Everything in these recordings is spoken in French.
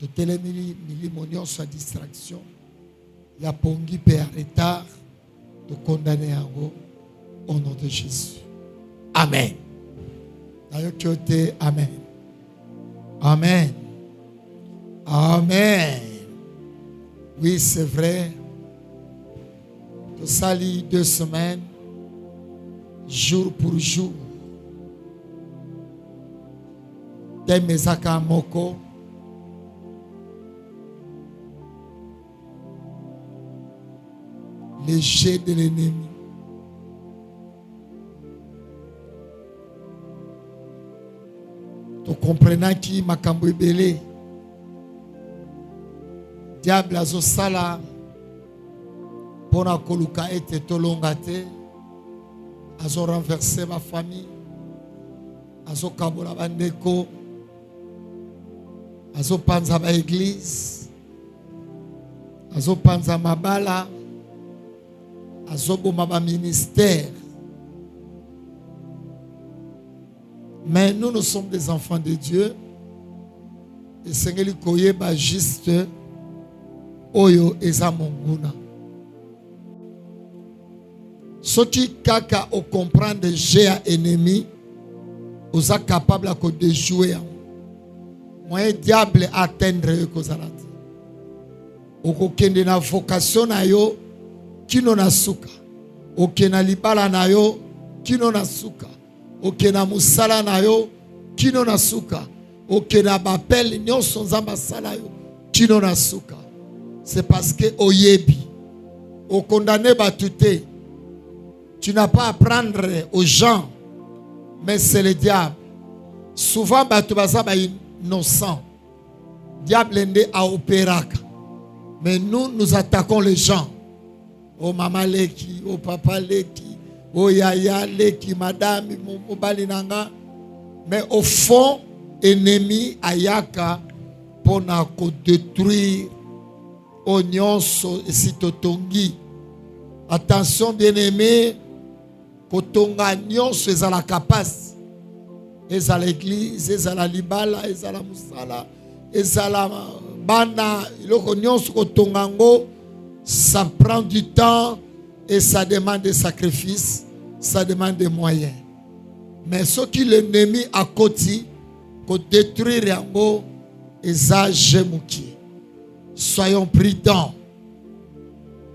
totelemeli milimo nyonso ya distraction ya pongi pe ya retard tokondane yango au nom de Jésus. Amen. Nayoki yo te amen. Amen. Amen. Oui, c'est vrai. Tosali 2 semaines, jour pour jour. Temezaka moko. Les jets de l'ennemi. Tu comprends qui makambo ebele. Diable azo sala pona koluka ete tolonga te. Azo renverser ma famille. Azo kabola bandeko. Azo panza ba église. Azo panza mabala. Azoboma ba ministère. Mais nous sommes des enfants de Dieu. Et Seigneur koyeba juste oyo eza monguna. Soki kaka o comprendre j'ai un ennemi, oza capable de jouer. Moyen diable atteindre kozalati. Okokende na vocation na yo kino na suka. Okena libala na yo kino na suka. Okena musala na yo kino na suka. Okena bapel nyonso nzamba sala yo kino na suka. C'est parce que oyebi o condamné batute. Tu n'as pas à prendre aux gens, mais c'est le diable. Souvent batu baza ba innocent. Diable ende a opéraka. Mais nous attaquons les gens. Oh maman leki, oh papa leki, oh yaya leki, madame mobali nanga. Mais au fond, ennemi ayaka pour ko détruire onyonso esitotongi. Attention bien-aimé, kotonga nyonso ezala kapasi. Ezala l'église, ezala libala, ezala musala, ezala bana, iloko nyonso kotongango. Ça prend du temps et ça demande des sacrifices, ça demande des moyens. Mais ce qui l'ennemi a côté, pour détruire yango, eza jemuki. Soyons prudents.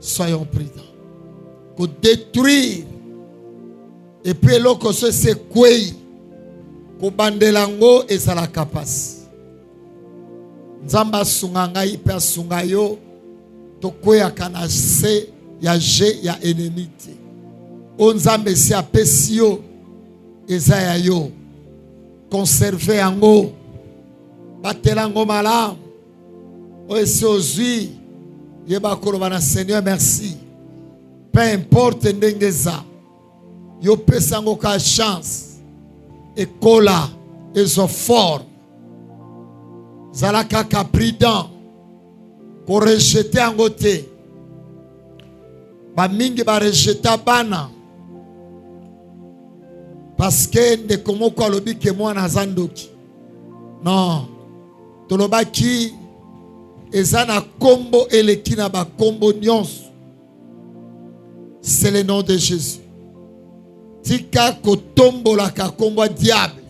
Soyons prudents. Pour détruire. Et puis l'autre c'est quoi? Pour bandelango et ça la capace. Nzamba sunganga ipe sungayo. Tokoya kana se ya je ya ennemi te. Onzambe si apesio eza ya yo. Conserver yango. Batelango malam. Oesi ozui. Yeba koloba na Seigneur merci. Peu importe ndengeza. Yo pesango ka chance. Ekola ezo fort. Zalaka ka prudent. Pour rejeter en côté. Ba mingi ba rejeter bana. Parce que de komo ko lobi ke moi na zandoki. Non. Toloba ki ezana kombo eleki na ba kombo nyonso. C'est le nom de Jésus. Tika kotombo la ka kombo diable.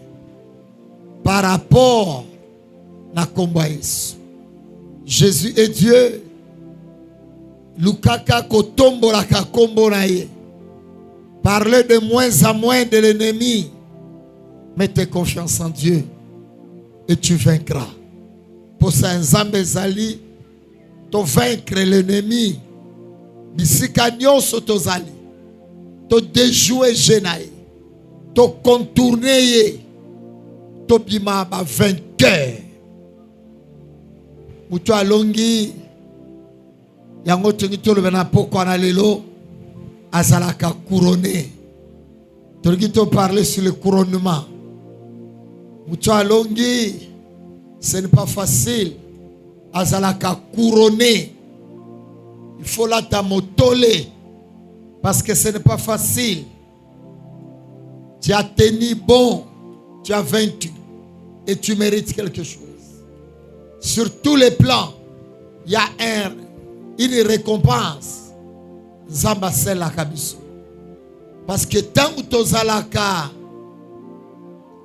Par rapport na kombo Yesu. Jésus est Dieu. Lukaka kotombo la kakombo na ye. Parlez de moins en moins de l'ennemi. Mettez confiance en Dieu. Et tu vaincras. Pour ça, Nzambe zali. To vaincre l'ennemi. Bisika nyonso to zali. To déjouer jenaye. To contourner ye. To bima ba vainqueur. Mutu alongi yango tengito le bena poko na lelo azalaka couronné. Tengito parler sur le couronnement. Mutu alongi ce n'est pas facile. Azalaka couronné. Il faut la tamotole parce que ce n'est pas facile. Tu as tenu bon, tu as vaincu et tu mérites quelque chose. Sur tous les plans, il y a une récompense. Zamba sela kabiso. Parce que tant que tu as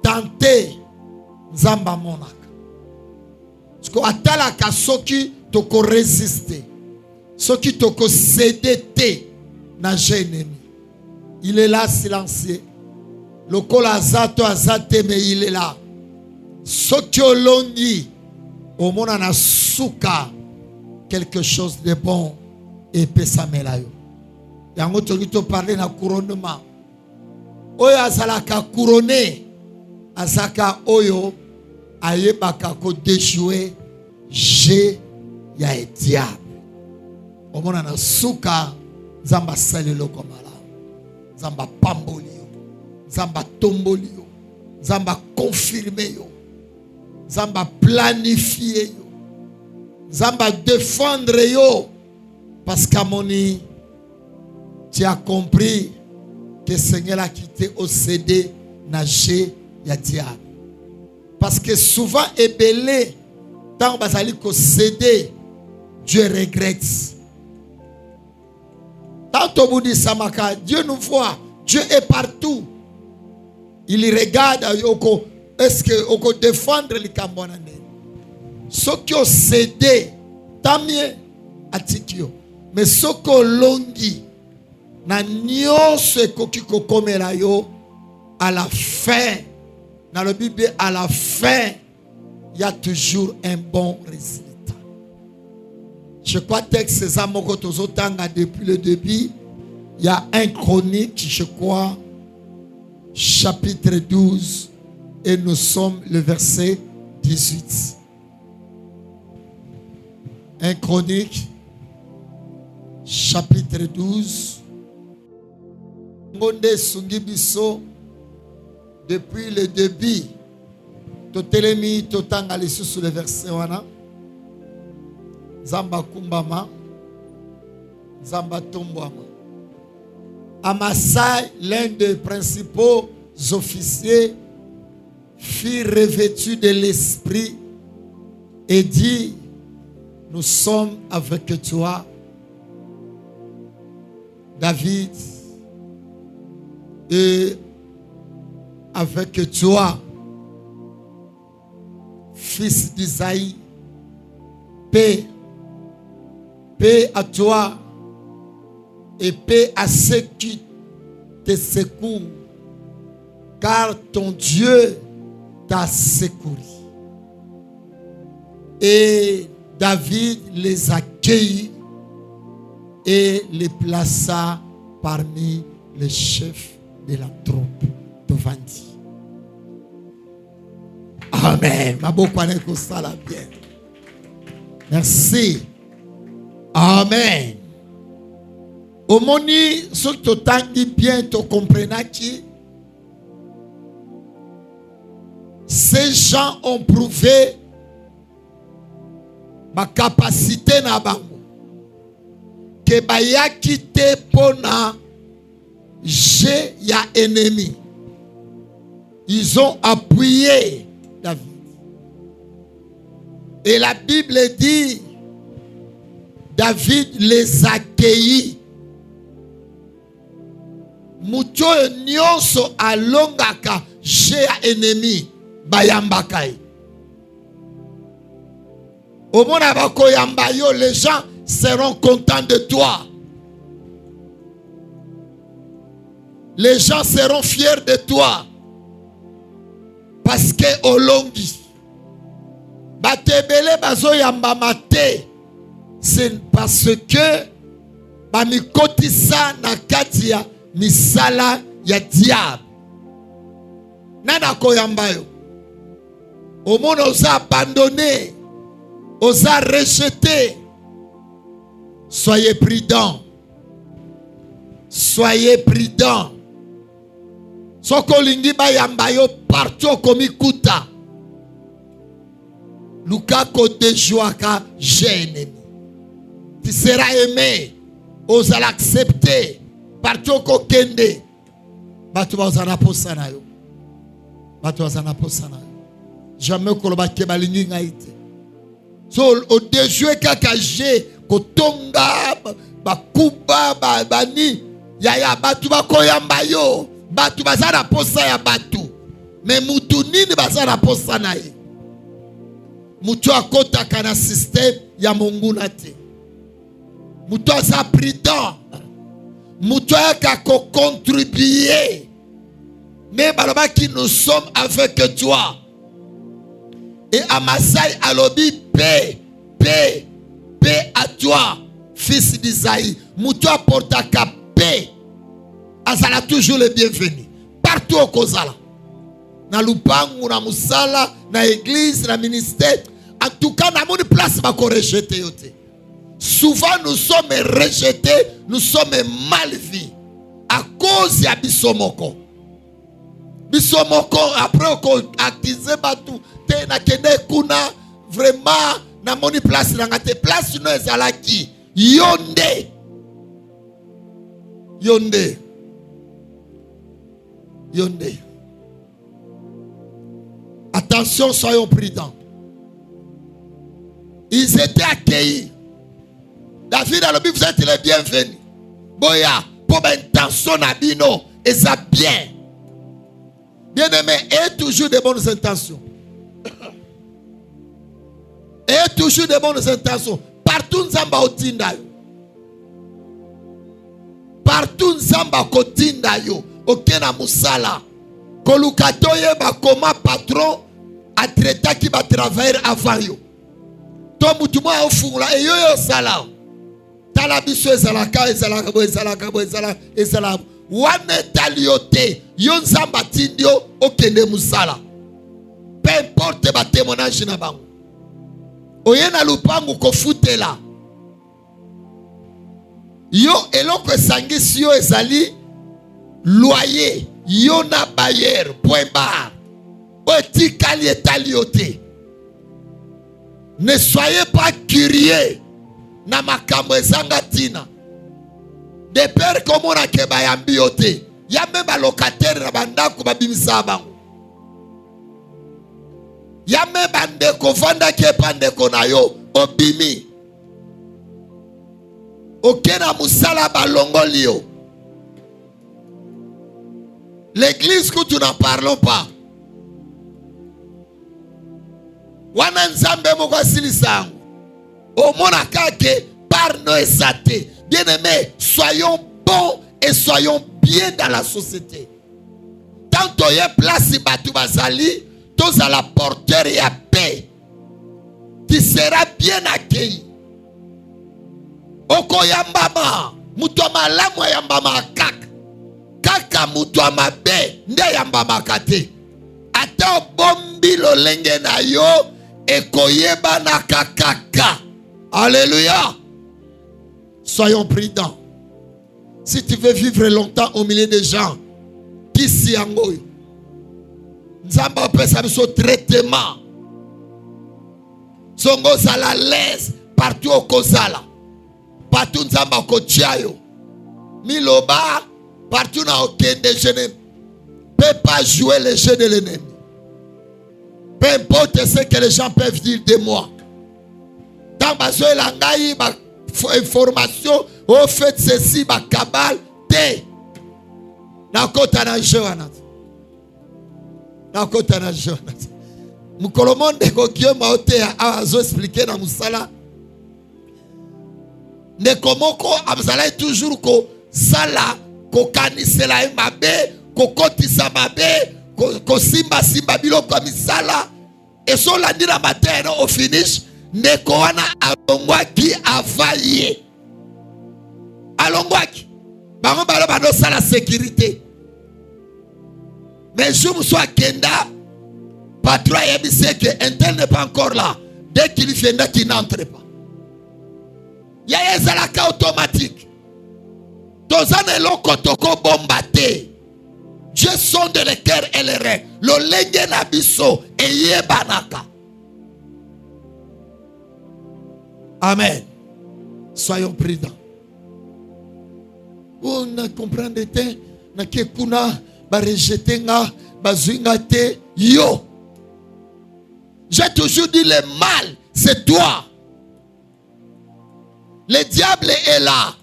tenté, Zamba monaka. Parce que atalaka soki toko résister. Soki toko céder na ennemi. Il est là silencieux. Le kol azato azate mais il est là. Soki olongi omona na suka quelque chose de bon et pesa melayo. Yango toki to parler na couronnement. Oyo azalaka couronné azaka oyo ayebaka ko déjouer G ya diable. Omona na suka Zamba salelo komala. Zamba pamboli yo. Zamba tomboli yo. Zamba confirmer yo. Zamba planifier yo. Zamba défendre yo. Parce qu'à mon nid, tu as compris que le Seigneur a quitté au CD nagé ya diable. Parce que souvent ébélé, tant basali qu'au CD, Dieu regrette. Tant au bout de Samaka, Dieu nous voit, Dieu est partout. Il regarde, est-ce que on peut défendre les Cambonais? Ceux qui ont cédé, tant mieux, atikio. Mais ceux qui ont longi, na nyonso koki kokomela yo à la fin. Dans la Bible, à la fin, il y a toujours un bon résultat. Je crois que ces amours depuis le début, il y a un chronique, je crois, chapitre 12, et nous sommes le verset 18. Un chronique, chapitre 12. Monde Sungibiso, depuis le début, Totelemi, Totanga, les sous le verset wana. Zamba Kumbama, Zamba Tombouama. Amasai, l'un des principaux officiers, fut revêtu de l'esprit et dit: nous sommes avec toi, David, et avec toi, fils d'Isaïe, paix à toi et paix à ceux qui te secourent, car ton Dieu t'a secouru. Et David les accueillit et les plaça parmi les chefs de la troupe de Vandi. Amen. Merci. Amen. Au moni, ce que tu as dit bien, tu comprends qui ces gens ont prouvé ma capacité na bango que baya quitté pona j'ai ya ennemi. Ils ont appuyé David. Et la Bible dit David les accueillit. Mucho nyonso alongaka j'ai ennemi bayambakai. Au monde abakoyambayo, les gens seront contents de toi. Les gens seront fiers de toi. Parce que olongi batebele bazo yamba mate, c'est parce que bamikotisa na kati ya misala ya diable. Nana koyambayo. Au monde osa abandonné, osa rejeté. Soyez prudents. Soyez prudents. Soko lingi ba yambayo partout komi kuta. Luka ko dejoaka ennemi. Tu seras aimé. Osa l'accepter. Partout ko kende. Batu ba ozana posana yo. Batu ozana posana yo. Jamais koloba ke balingi ngaite. So au déjouer kaka j'ai kotonga bakuba bani ya batu bakoyamba yo batu bazana posa ya batu mais mutu nini bazana posa na ye mutu akotaka na système ya monguna te mutu aza prudent mutu ayaka contribuer mais balobaki nous sommes avec toi et Amasai alobi paix à toi fils d'Isaïe mutu apportaka paix azala toujours le bienvenu partout au kozala na lupangu na musala na église na ministère en tout cas na moni place ba ko rejeter yote. Souvent nous sommes rejetés, nous sommes mal vus à cause ya bisomoko après ko actiser batu te na kende kuna vraiment na moni place na ngate place no ezalaki yonde attention, soyons prudents. Ils étaient accueillis. David a dit, vous êtes les bienvenus. Boya, pour intention nabino, et ça bien. Bien aimé, et toujours de bonnes intentions. Et toujours de bonnes intentions. Partout nzamba otinda yo. Partout nzamba kotinda yo. Okena musala. Kolukatoye ba koma patron a traité qui va travailler avant yo. To mutu mo ofungula e yo sala. Tala biso ezalaka wane taliote yo nzamba tindio okende musala. Peu importe ba témoignage na bango. Oyena lupangu kofutela. Yo eloko esangisi yo ezali loyer. Yona bayer point barre. Otikali etaliote. Ne soyez pas curieux na makambo ezanga tina. De père comme on a keba yambiote. Ya même locataire na bandako babimisa bango. Ya même bandeko vanda ke bandeko na yo obimi. Okena musala balongoli yo. L'église que nous n'en parlons pas. Wana nzambe moko silisa. Au monakake par nos exatés. Bien-aimés, soyons bons et soyons bien dans la société. Tant qu'il y a place batu bazali, tous à la porteur et à paix. Tu seras bien accueilli. Oko yambama, mutoma lamwa yambama kak. Kaka mutu amabe nde yambama kate. Ata bombi lo lenge na yo ekoyeba na kakaka. Alléluia. Soyons prudents. Si tu veux vivre longtemps au milieu des gens, kisi yango nzamba pesa biso traitement. Songo sala l'aise partout au kozala. Partout nzamba kochiayo. Miloba partout na okende je ne peux pas jouer le jeu de l'ennemi. Peu importe ce que les gens peuvent dire de moi. Tant bazo elangai ba information au fait ceci ba kabal te. Na kota na Joanat. Na kota na Joanat. Mukolomonde ko kioma ote azo expliquer na musala. Ne komoko abzala toujours ko sala ko kanisela mabe ko kotisa mabe ko simba biloko misala et so la dira matin au finish ne ko wana alongwaki avaye alongwaki bango balo bano sala sécurité mais je me sois kenda patron yebise que intel n'est pas encore là dès qu'il viendra qu'il n'entre pas ya ezalaka automatique. Tozane loko toko bombate. Dieu sonde le cœur et les reins. Lo lenge na biso eye banaka. Amen. Soyons prudents. On a comprendre te na ke kuna ba rejeter nga ba zwinga te yo. J'ai toujours dit le mal c'est toi. Le diable est là.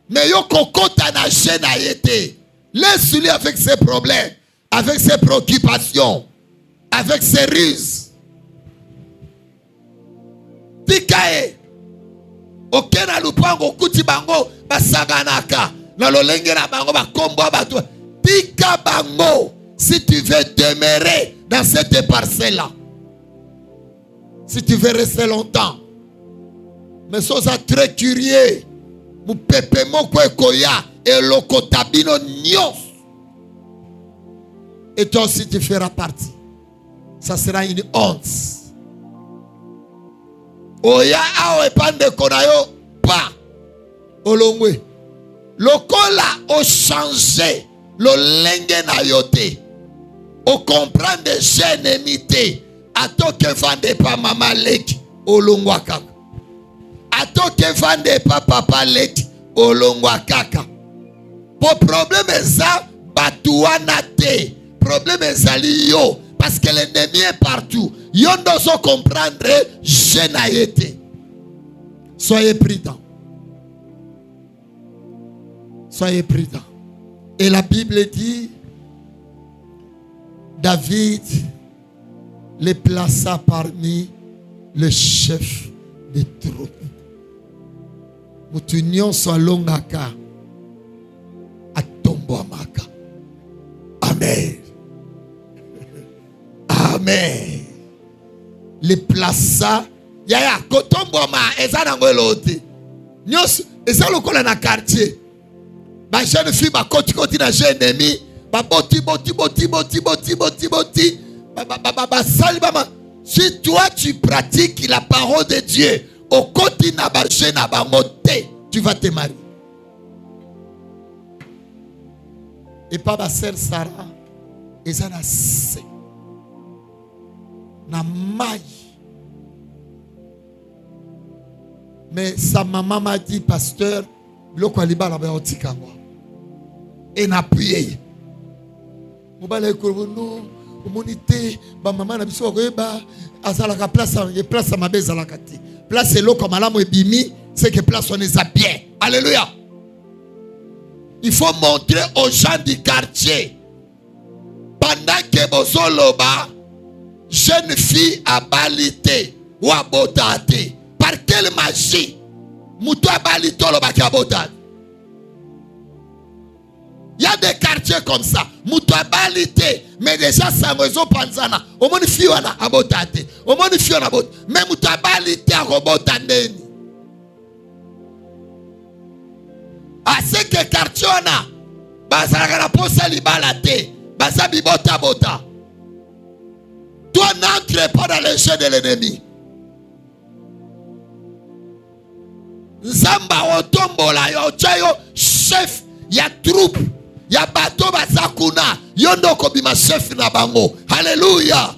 Mais yo kokota na chaîne a été. Laisse-lui avec ses problèmes, avec ses préoccupations, avec ses ruses. Tikae. Oke na lupango kuti bango basaganaka. Na lolenge na bango bakombo bato. Tika bango. Si tu veux demeurer dans cette parcelle-là. Si tu veux rester longtemps. Mais sois très curieux. Mu pepe moko ekoya elokotabino nyos. Et toi aussi tu feras partie. Ça sera une honte. Oya ao epande konayo pa. Olongwe. Lokola o changer lo lenge na yote. O comprendre des génémités. Atoke vande pa mama leki olongwa kaka. Atoke vande pa papa leki olongwa kaka. Po problème ça batuana te. Problème ezali yo parce que l'ennemi est partout. Yo doso comprendre je na été. Soyez prudents. Soyez prudents. Et la Bible dit David les plaça parmi les chefs des troupes. Mutunyon salongaka atombo amaka. Amen. Amen. Les plaça yaya kotombo ma ezana ngwelote. Nyos ezalokola na quartier. Ba jeune fille ba koti na jeune ennemi, ba boti. Si toi tu pratiques la parole de Dieu, au côté na ba jeune na ba moté, tu vas te marier. Et pas ma sœur Sarah, ezana se na mai. Mais sa maman m'a dit, pasteur, loko aliba la ba otikangwa. Et n'appuyé. Mobile ekono, omonité, ba maman na biso koyeba azalaka place ma beza la kati. Place loko malamu ebimi, c'est que place on est bien. Alléluia. Il faut montrer aux gens du quartier. Pendant que bozoloba, jeune fille a balité ou a botate. Par quelle magie? Moutou a balité ou a botate. Il y a des quartiers comme ça. Moutou a balité. Mais déjà, ça me panzana. Au moins, fille a botate. Au moins, fille a botate. Mais moutou a balité à robotane. À ce que quartier on a, bazara la posa libalate, bazabi bota. Toi n'entre pas dans le jeu de l'ennemi. Nzamba otombola yo chayo chef ya troupe ya bato bazakuna yondo kobima chef na bango. Alléluia.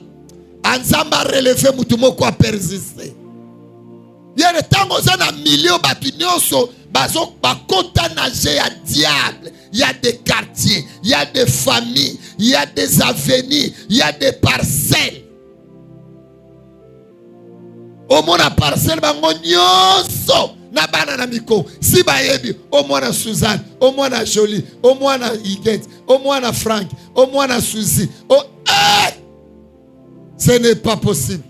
Anzamba relever mutu moko a persister. Bien le temps on a million batinyoso bazo bakota nage ya diable. Il y a des quartiers, il y a des familles, il y a des avenues, il y a des parcelles. Au moins la parcelle bango nyonso na banana miko si bayebi au moins na Suzanne, au moins na Jolie, au moins na Higuette, au moins na Frank, au moins na Suzy. Oh, ce n'est pas possible.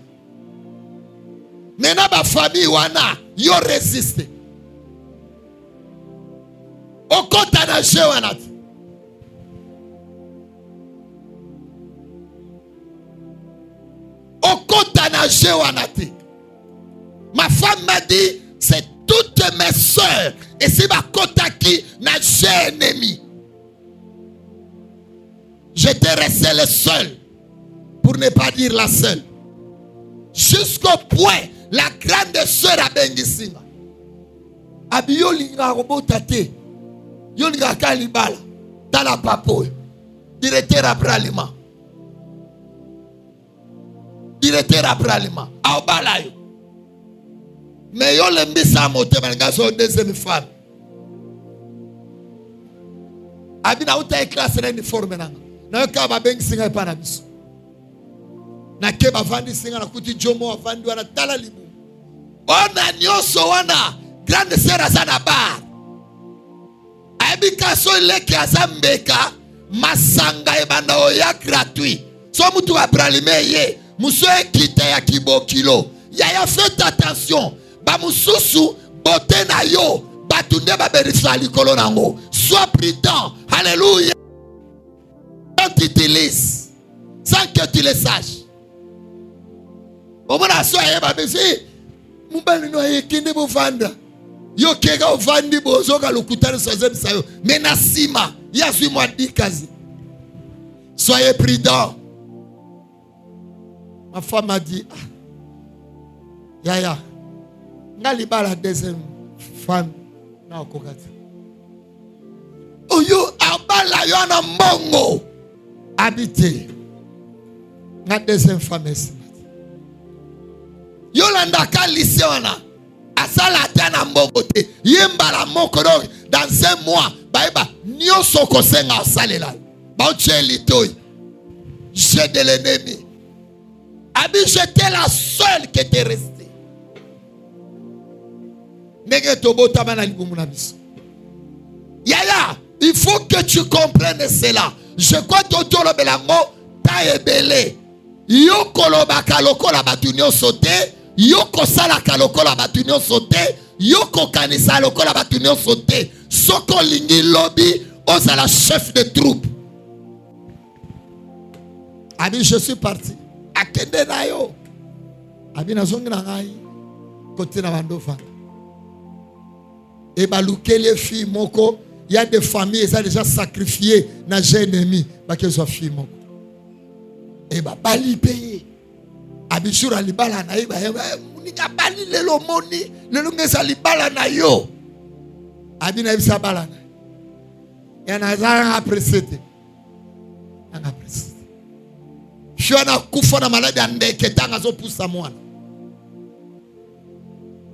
Maintenant ma famille wana yo résiste. Okota na je wana. Okota na je wana. Ma femme m'a dit, c'est toutes mes soeurs. Et c'est ma kota qui n'a jamais ennemi. J'étais resté le seul. Pour ne pas dire la seule. Jusqu'au point, la grande sœur a bengisinga. Abiyo linga robotate. Yo linga kalibala. Tala papo. Directeur abralima. Directeur abralima. Aobalayo. Mais yo lembi sa mote mangazo deuxième femme. Abi na uta classe na uniforme nanga. Na yo ka ba bengisinga pa na biso. Na keba vandi singa na kuti jomo vandi wana tala libu. Ona nyoso wana grande sœur azana bar. Aibika so leki azambeka masanga ebanda oya gratuit. So mutu abralime ye muso ekite ya kibokilo. Yaya faites attention. Ba mususu bote na yo batunde ba berisa likolo nango. Sois prudent. Alléluia. Quand tu t'utilises sans que tu le saches. Au moins à soi ba besi mubali no yekinde bo vanda. Yo kega vandi bozo ka lokutana sozem sayo. Menasima yasu moi dikazi. Soyez prudent. Ma femme m'a dit Yaya, ngali bala deuxième femme na kokati. Oyo abala yo na mbongo habité. Na deuxième femme esi. Yo landa ka lycée wana. Asala tana mbongo te. Yembala moko donc dans un mois baeba nyoso kosenga asalela. Ba tcheli toy. J'ai de l'ennemi. Abi, j'étais la seule qui était restée. Yaya, il faut que tu comprennes cela. Je crois que tu as belango ta ebele. Yo koloba kaloko la batunyo sauté. Yo kosala kaloko la batunyo sauté. Yo kokanisa loko la batunyo sauté. Soko lingi lobby osa la chef de troupe. Abi, je suis parti. Akende na yo. Abi na zongi na ngai. Côté na bandofa. Et balouke les filles moko. Il y a des familles, ils ont déjà sacrifié na jeune ennemi. Ba ke so filles moko. Et ba bali payé. Abi sur alibala na iba. Munika bali lelo moni. Lelo ngesa libala na yo. Abi na ibisa bala na. Yana zara apprécié. Anga apprécié. Je suis kufa na malade andeke tanga zo pusa mwana.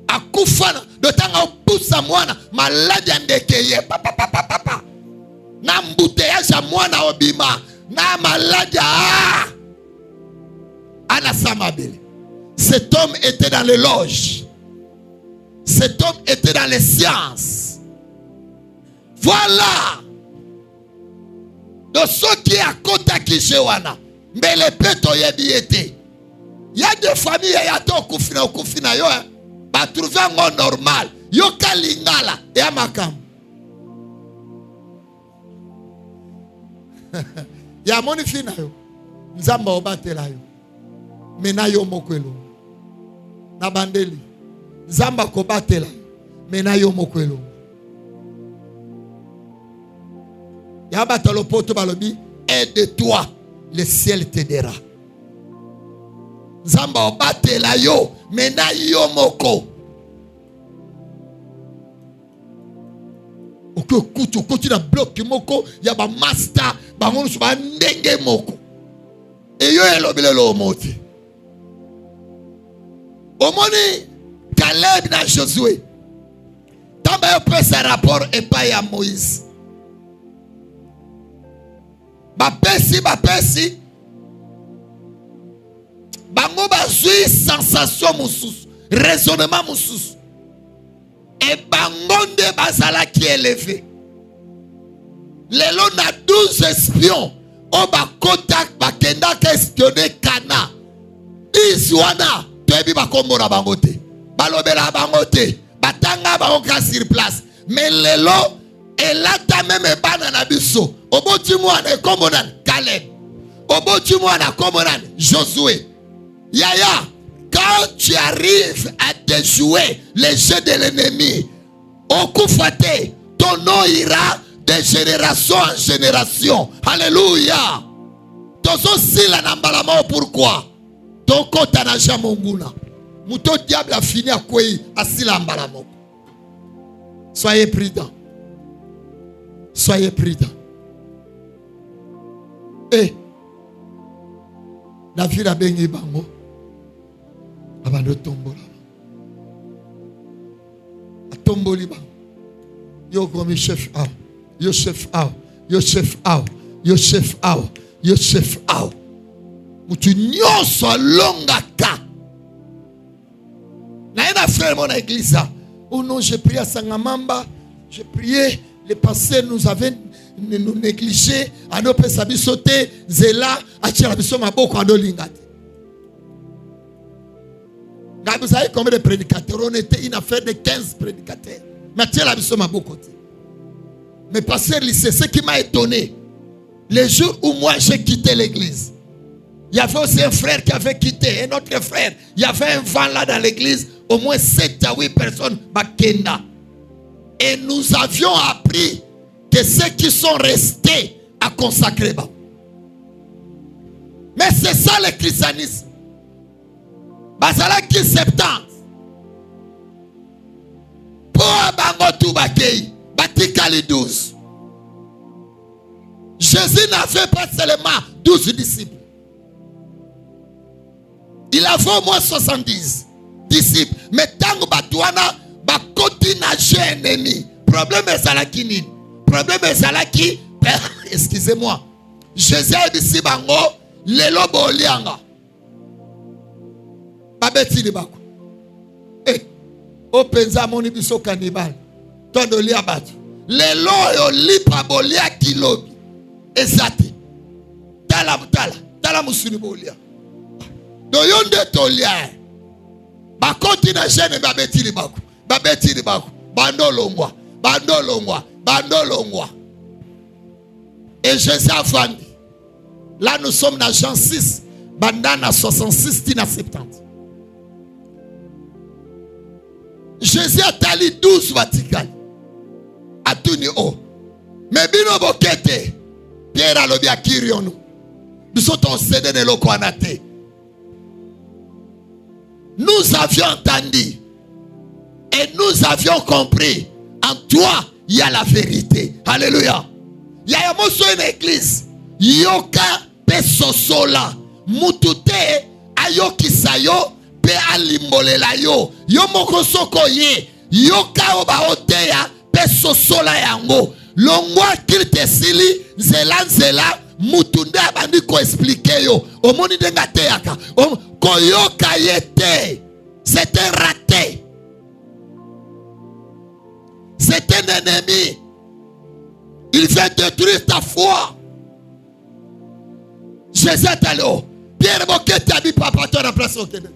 Akufa de tanga pusa mwana malade andeke ye papa. Na mbouteillage ya mwana obima na malade ana samabele. Cet homme était dans les loges. Cet homme était dans les sciences. Voilà. De ceux qui à côté qui wana. Mais les pétos yebiété. Il y a des familles qui ont kufina yo. Ba trouver un normal. Yo kalingala ya makam. Ya moni fina yo. Nzamba obatela yo. Mena yo mokwelo. Na bandeli. Nzamba ko batela. Mena yo mokwelo. Ya batalo poto balobi aide-toi. Le ciel t'aidera. Zamba obatela yo, mena yo moko. Oko kutu koti na bloc moko, ya ba master, ba ngonu su ba ndenge moko. E yo elobele lo moti. Omoni Caleb na Josué. Tamba yo pese rapport et pas ya Moïse. Bapesi. Bango bazui sensation mususu, raisonnement mususu. Et bango nde bazala qui élevé. Lelo na 12 espions. O bakota bakenda ka espionner Kana. 10 wana tebi bakombo na bango te. Balobela bango te. Batanga bango ka sur place. Mais lelo elata même bana na biso. Oboti mwana kombo nan Caleb. Oboti mwana kombo nan Josué. Yaya, quand tu arrives à déjouer les jeux de l'ennemi, au coup faté, ton nom ira de génération en génération. Alléluia. Tozo sila nambalamo pourquoi? Ton kota na jamonguna. Muto diable a fini à quoi à sila nambalamo. Soyez prudents. Soyez prudents. Et la vie la bengi bango. Avant de tomber. Tomboli bango. Yo comme chef out. Yo chef out. Yo chef out. Yo chef out. Yo chef out. mutu nyonso alongaka. Na frère mon église. Oh non, j'ai prié à Sangamamba. J'ai prié. Les pasteurs nous avaient nous négligé. À nos pères sauté. Zéla. À Tchalabiso Maboko à nos lingate. Vous savez combien de prédicateurs? On était une affaire de 15 prédicateurs. Mais Tchalabiso Maboko. Mais pasteur lycée, ce qui m'a étonné, les jours où moi j'ai quitté l'église, il y avait aussi un frère qui avait quitté, un autre frère. Il y avait un vent là dans l'église, au moins 7 à 8 personnes, Bakenda. Et nous avions appris que ceux qui sont restés à consacrer. Mais c'est ça le christianisme. Basala qui 70. Pour abango tout bakei, batikali 12. Jésus n'avait pas seulement 12 disciples. Il avait au moins 70 disciples. Mais tant que Batouana, Bakoti n'a jamais ennemi. Problème est ça là qui n'est. Problème est ça là qui. Excusez-moi. Jésus a dit si bango, les lobos lianga. Babeti li bako. Eh, o penza moni biso cannibal. Tondo li abatu. Les loyo li pabolia kilobi. Ezati. Tala musuni bolia. Doyonde tolia. Bakoti na jene babeti li bako. Babeti li bako. Bandolongwa. Et Jésus a vendu. Là nous sommes dans Jean 6. Bandana 66 tina 70. Jésus a tali 12 Vatican. A tuni o. Mais bino bokete. Pierre alobi akirionu. Nous sommes cédés de l'okoanate. Nous avions entendu. Et nous avions compris. En toi, il y a la vérité. Alléluia. Il y a une église. Yoka pe sosola. Mutute ayoki sayo pe alimbolela yo. Yo moko soko ye. Yoka obaoteya pe sosola yango. Longwa kilte sili nzela mutunde abandi ko expliquer yo. Omoni denga teyaka. Koyoka yete. C'était raté. C'est un ennemi. Il veut détruire ta foi. Jésus est allé. Pierre Bokete a dit papa, tu as la place au Québec.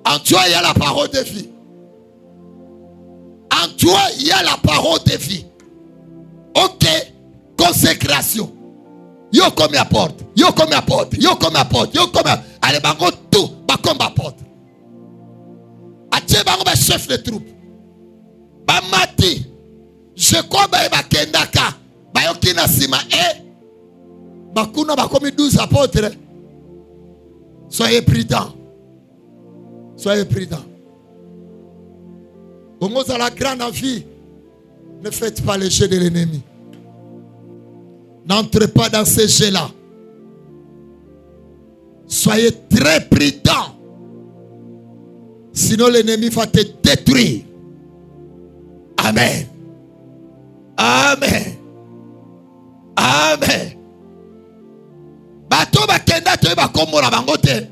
En toi, il y a la parole de vie. En toi, il y a la parole de vie. Ok. Consécration. Yo comme apporte. Yo comme apporte. Yo comme apporte. Yo comme apporte. Allez, bango tout. Bakom apporte. Atie bango ba chef de troupe. Bamati. Je crois que Bakendaka. Bayokina Sima. Bakuna bakomi 12 apôtres. Soyez prudents. Soyez prudents. Bongo à la grande vie. Ne faites pas le jeu de l'ennemi. N'entrez pas dans ces jeux-là. Soyez très prudents. Sinon l'ennemi va te détruire. Amen. Amen. Amen. Bato bakenda te ba kombo na bangote.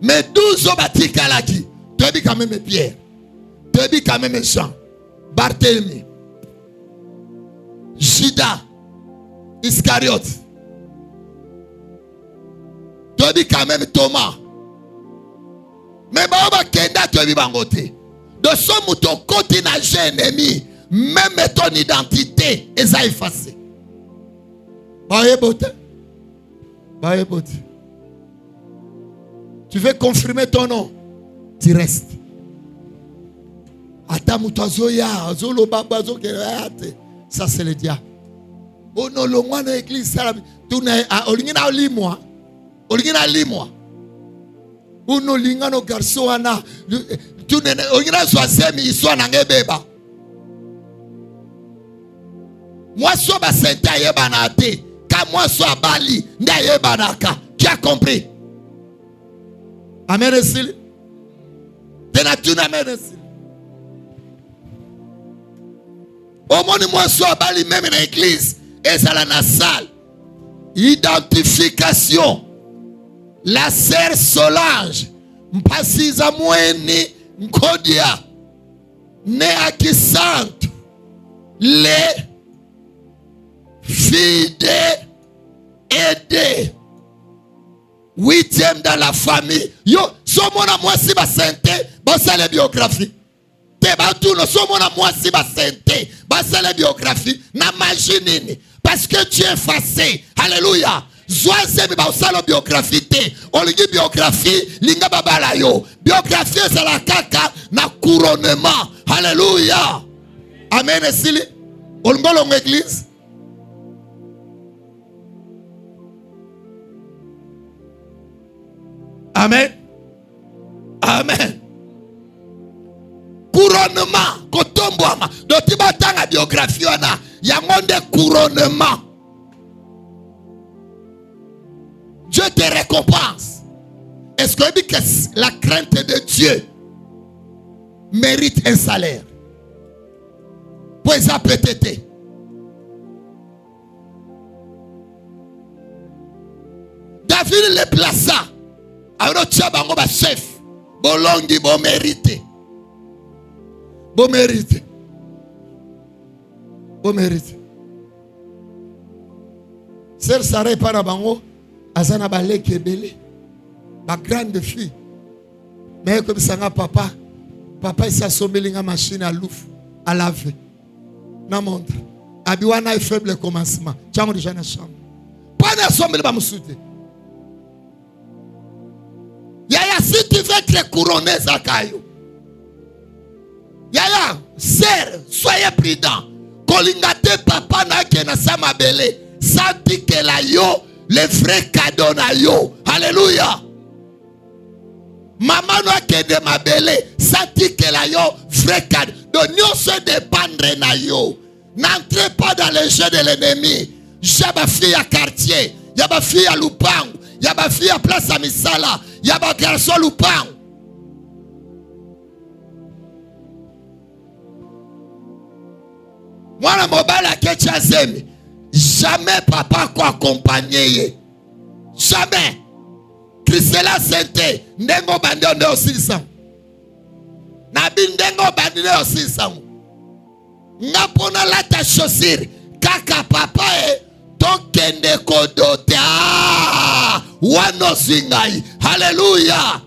Mais 12 batika laki. Tu as quand même Pierre. Tu as quand même Jean. Barthélemy. Judas. Iscariote. Tu as quand même Thomas. Mais bakenda tu as bangote. De ce mouton côté n'a jamais ennemi. Même ton identité est effacée. Tu veux confirmer ton nom? Tu restes. Ça c'est le diable. Oh non, le moine de l'église, tu n'es pas limoi. Oh non, lingano garçon, tu n'es pas soisemi, il soit n'angé beba. Moi, sois basenta yebanate. Quand moi, sois bali, nda yebanaka. Qui a compris? Amen. Amen. Au moins, moi, sois bali, même dans l'église. Et ça, dans la salle. Identification. La sœur Solange Mpasiza Mweni Nkodia né à Kisantu, les filles aidées, 8e dans la famille. Yo, somona moi si ba santé, ba sale biographie. Te ba tout no somona moi si ba santé, ba sale biographie na maginini parce que tu es effacé. Alléluia. Zoazemi ba usalo biographie te. Olingi biographie linga babala yo. Biographie c'est la kaka na couronnement. Alléluia. Amen. Esili. Olingolo l'église. Amen. Amen. Couronnement. Kotombwama. Doti batanga biographie wana. Yangonde couronnement. Dieu te récompense. Est-ce que la crainte de Dieu mérite un salaire? Pour ça peut-être. David le plaça. Alors tu as un chef. Bolongi bon mérite. Bon mérite. Bon mérite. Sœur Sarah Parabango. Azana balé kebele. Ma grande fille. Mais comme ça, papa il s'est assommé la machine à l'ouf, à laver. Na montre. Abiwana est faible commencement. Tu as déjà dans la chambre. Pas d'assommé le bamsoute. Yaya, si tu veux te couronner, Zakayo. Yaya, sœur, soyez prudent. Kolingate papa na kena samabele. Santi que la yo. Les vrais cadeaux na yo. Alléluia. Maman no kende mabele. Santi que la yo. Vrai cadeau. Donc nous se dépendre na yo. N'entrez pas dans les jeux de l'ennemi. Y'a fille à quartier. Y'a fille à Lupang. Y'a fille à place à Misala. Y'a garçon Lupang. Moi la mobile à Ketchazemi. Jamais papa quoi accompagner. Jamais. Christela Sente. Ndengo bandi onde aussi ça. Nabi ndengo bandi aussi ça. Ngapona la ta chaussure. Kaka papa tokende kodote. Wano singai. Alléluia.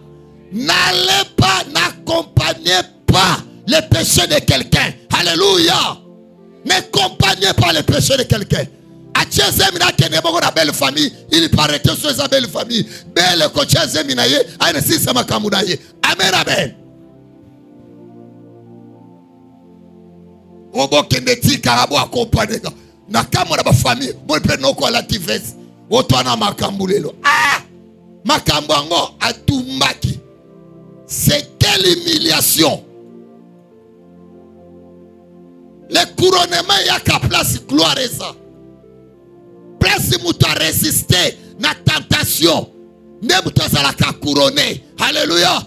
N'allez pas, n'accompagnez pas les péchés de quelqu'un. Alléluia. N'accompagnez pas les péchés de quelqu'un. Achezemina kenebo na belle famille, il paraît que c'est sa belle famille. Belle kochezemina ye, ane sisa makamuna ye. Amen amen. Obo kendeti karabo accompagner. Na kamona ba famille, bon pe no ko la tivesi. Otwana makambulelo. Makambango atumbaki. C'est quelle humiliation. Le couronnement y a qu'à place gloire et ça. Place où tu as résisté na tentation. Ne tu as la couronné. Alléluia.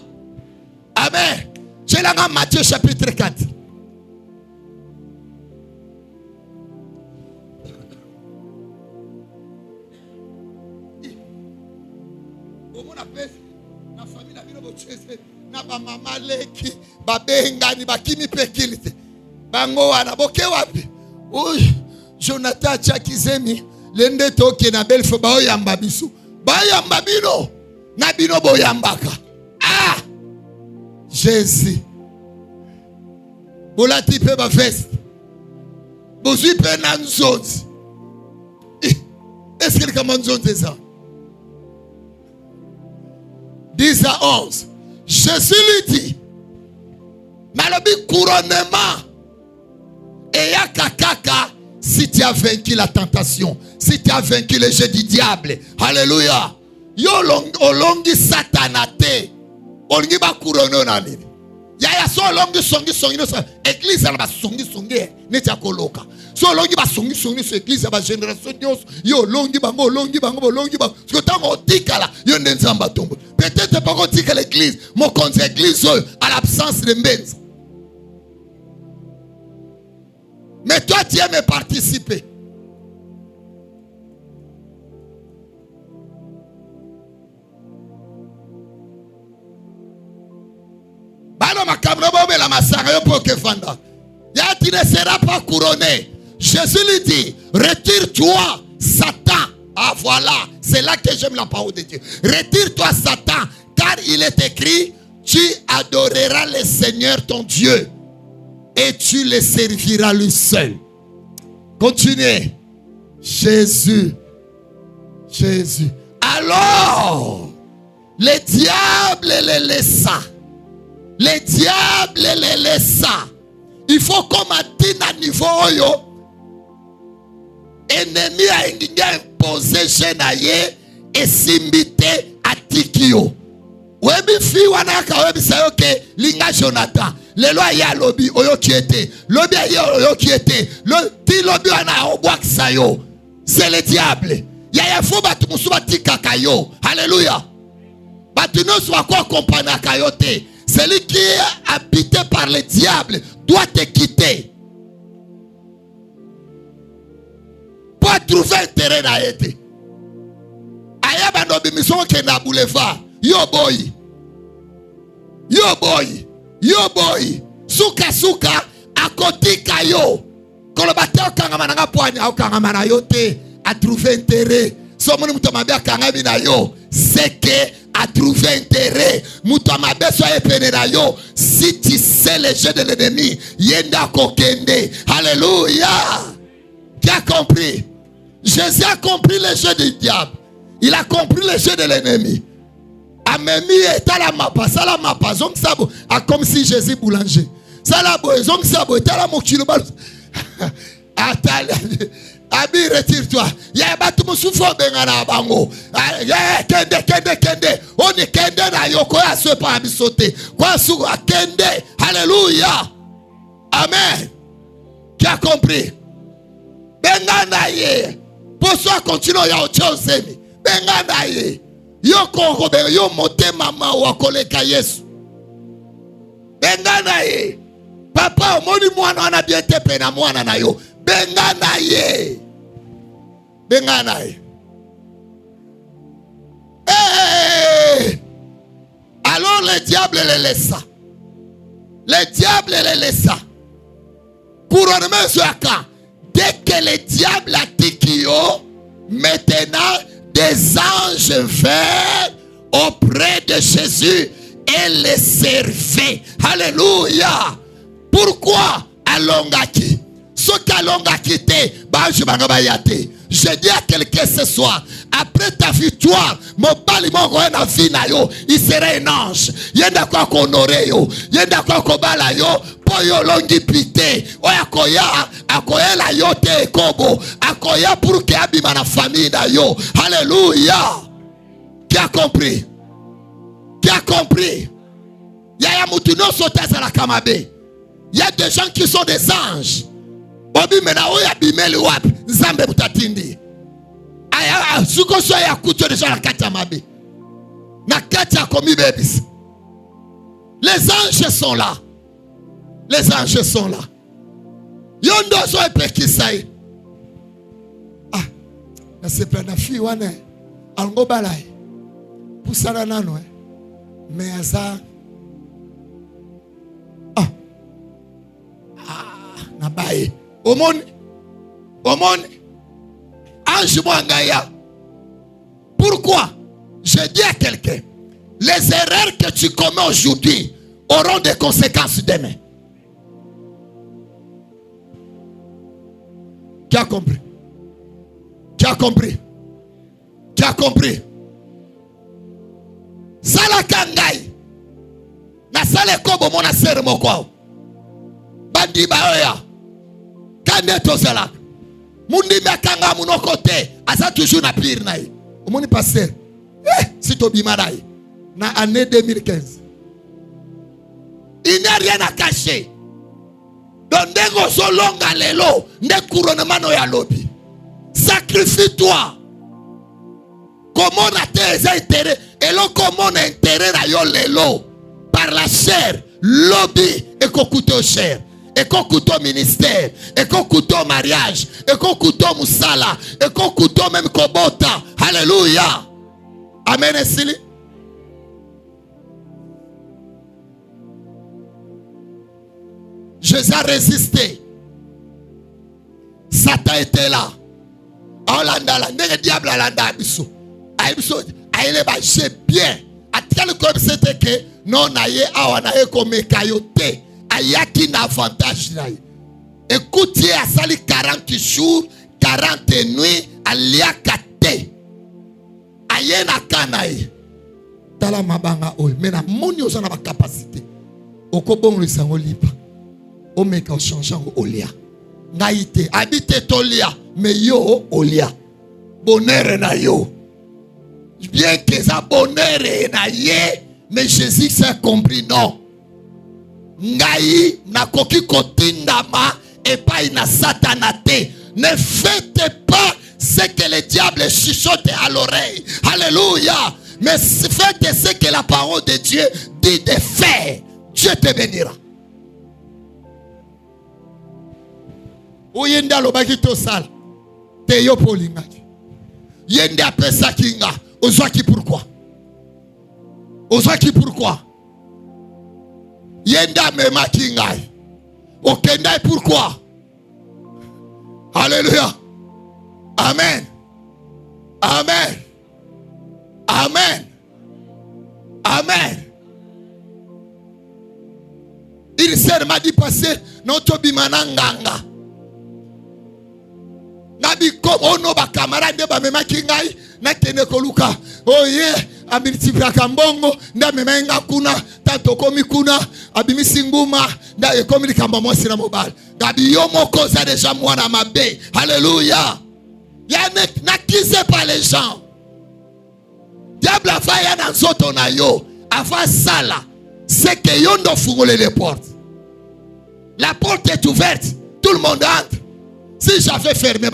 Amen. J'ai la Matthieu chapitre 4. Na famille na bino bochese na ba mama leki ba bengani ba kimi pekilite. Bango wana boke wapi? Jonathan Chakizemi lende toke na belfo ba oyamba bisu. Ba yamba bino na bino boyambaka. Jésus. Bolati pe ba veste. Bozui pe na nzonzi. Est-ce que le kamanzonzi c'est ça? 10 à 11. Jésus lui dit, Malobi couronnement. Et ya kakaka, si tu as vaincu la tentation, si tu as vaincu le jeu du diable, alléluia. Yo olongi satanate, olongi ba couronne na nini. Ya so olongi songi no sa église na ba songi ne tia koloka. So olongi ba songi so église ba génération Dios, yo olongi bango. Ce que tango tikala, yo nzamba tombo. Peut-être pas qu'on tika l'église, mon compte église à l'absence de Mbenza. Mais toi, tu aimes participer. Tu ne seras pas couronné. Jésus lui dit, retire-toi, Satan. Ah voilà, c'est là que j'aime la parole de Dieu. Retire-toi, Satan, car il est écrit, tu adoreras le Seigneur ton Dieu et tu le serviras lui seul. Continuez. Jésus. Alors, le diable les laissa. Le diable les laissa. Il faut qu'on atteigne à niveau yo. Ennemi a imposé genaye et simbité à tikio. Webi fi wanaka webi sayoke linga Jonathan. Le loi ya lobby oyo kiete. Lobby ya oyo kiete. Ti lobby wana obwak sayo. C'est le diable. Ya faut batu musuba tikakayo. Alléluia. Batu no soit quoi compagnie kayote. Celui qui est habité par le diable doit te quitter. Pour trouver intérêt dans été. Ayaba no bimission ke na boulevard. Yo boy. Suka akoti kayo. Kolobate okangama nga poani okangama na yo te a trouver intérêt. So moni mutamabia kangabi na yo. C'est que a trouvé intérêt. Mutamabia so epene na yo. Si tu sais le jeu de l'ennemi, yenda kokende. Alléluia. Qui a compris? Jésus a compris le jeu du diable. Il a compris le jeu de l'ennemi. Amemi est à la mapa, zong sabo, comme si Jésus boulanger. Salabo, zong sabo, est à la mokilo bal. Abi, retire-toi. Ya batu musufo bengana bango. Kende. On est kende na yoko ya se pa abisote. Kwa su kende. Alléluia. Amen. Qui a compris? Bengana ye. Pour soi continuer ya ochosemi. Bengana ye. Yo kongo yo mote mama wakoleka Yesu. Bengana ye. Papa omoni mwana wana bien tepe na mwana na yo. Bengana ye. Alors le diable les laissa. Couronnement sur la. Dès que le diable a dit qu'il y a maintenant des anges vinrent auprès de Jésus et les servaient. Alléluia. Pourquoi allongaki? Ce qu'allonga quitté, je dis à quelqu'un ce soir, après ta victoire, mon baliment na vie yo, il serait un ange. Yenda kwa konore yo, yenda kwa kobala yo, po yo longi pité, akoya la yo te kobo, akoya pour que abima na famille na yo. Alléluia. Qui a compris? Yaya mutu no sota za la kamabe. Il y a des gens qui sont des anges. Obi mena oya bimeli wapi nzambe mutatindi. Aya suko so ya kuto de la kati mabe. Na kati ya komi babies. Les anges sont là. Yondo so epekisai. Ah, na sepa na fi wana. Algo balai. Pusana nano me aza. Na bae. Omoni. Ange Mwangaya. Pourquoi? Je dis à quelqu'un, les erreurs que tu commets aujourd'hui auront des conséquences demain. Qui a compris? Sala kangai. Na sale kobo mona sere moko. Bandi baoya. Kande tozela. Mundi makanga munokote. Asa toujours na pire naï. Omoni pasteur. Si to bimarai. Na année 2015. Il n'y a rien à cacher. Dondengo so longa lelo. Ne couronnement ya lobi. Sacrifie-toi. Comment on a tes intérêts. Et l'on comment on a intérêt à yo lelo. Par la chair. Lobby. Et qu'on coûte cher. Et qu'on coûte au ministère, et qu'on coûte au mariage, et qu'on coûte au moussala, et qu'on coûte au même kobota. Alléluia. Amen. Jésus a résisté. Satan était là. Le diable a landa biso. J'ai bien. A tel comme c'était que non naye awanaye comme kayote. Ayaki na avantage naye. Écoutez à sali 40 jours, 40 nuits, alia kate. Aye na kanaye. Tala mabanga ol. Mena moni osana ba capacité. Okobong le sango lipa. O meka o changeant olia. Ngaite habite tolia mais yo olia. Bonheur na yo. Bien que ça bonheur na ye, mais Jésus s'est compris non. Ngai na koki kotindama et pas na satanate. Ne faites pas ce que le diable chuchote à l'oreille. Alléluia. Mais faites ce que la parole de Dieu dit de faire. Dieu te bénira. Oyenda lobaki to sal. Te yo polinga. Yenda pesa kinga. Ozwaki pourquoi? Ozwaki pourquoi? Yenda mema kinga. Okenda pourquoi? Alléluia. Amen. Amen. Amen. Amen. Il s'est m'a dit passer notre bimananganga. Nabi comme ono ba camarade ba mema kingai na kene koluka oye abitibra kambongo nda mema nga kuna tanto komi kuna abimisi nguma nda ekomi kamba mosi na mobile gabi yo moko za déjà mwana mabe. Alléluia. Ya n'accusez pas les gens. Diable a fait un nzoto na yo afa sala c'est que yo ndo fungole les portes. La porte est ouverte, tout le monde entre. Si j'avais fermé,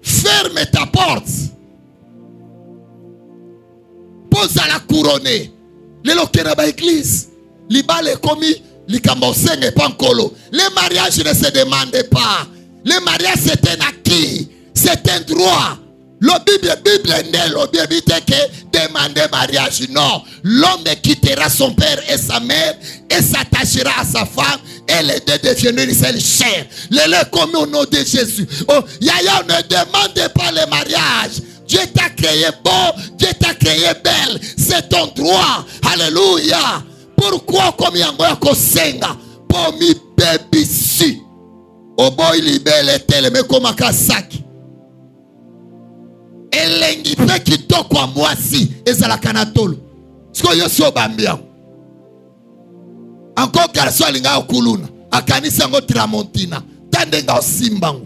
ferme ta porte. Pose à la couronner. Les loquets dans l'église. Les balles commis, les cambossés n'est pas encore. Les mariages ne se demandent pas. Les mariages c'est un acquis. C'est un droit. La Bible n'est que demander mariage. Non. L'homme quittera son père et sa mère et s'attachera à sa femme et les deux deviennent une seule chair. Les commis au nom de Jésus. Oh, Yaya ne demande pas le mariage. Dieu t'a créé beau, Dieu t'a créé belle. C'est ton droit. Alléluia. Pourquoi comme yangoya kosenga pour mi baby si. Oh boy libelle tel mais comme akasaki. Elengi pe kitoko a mwasi ezala kanatolo. Siko yo so bambia. Encore garçon alinga okuluna. Akanisa ngo tramontina. Tandenga osimbango.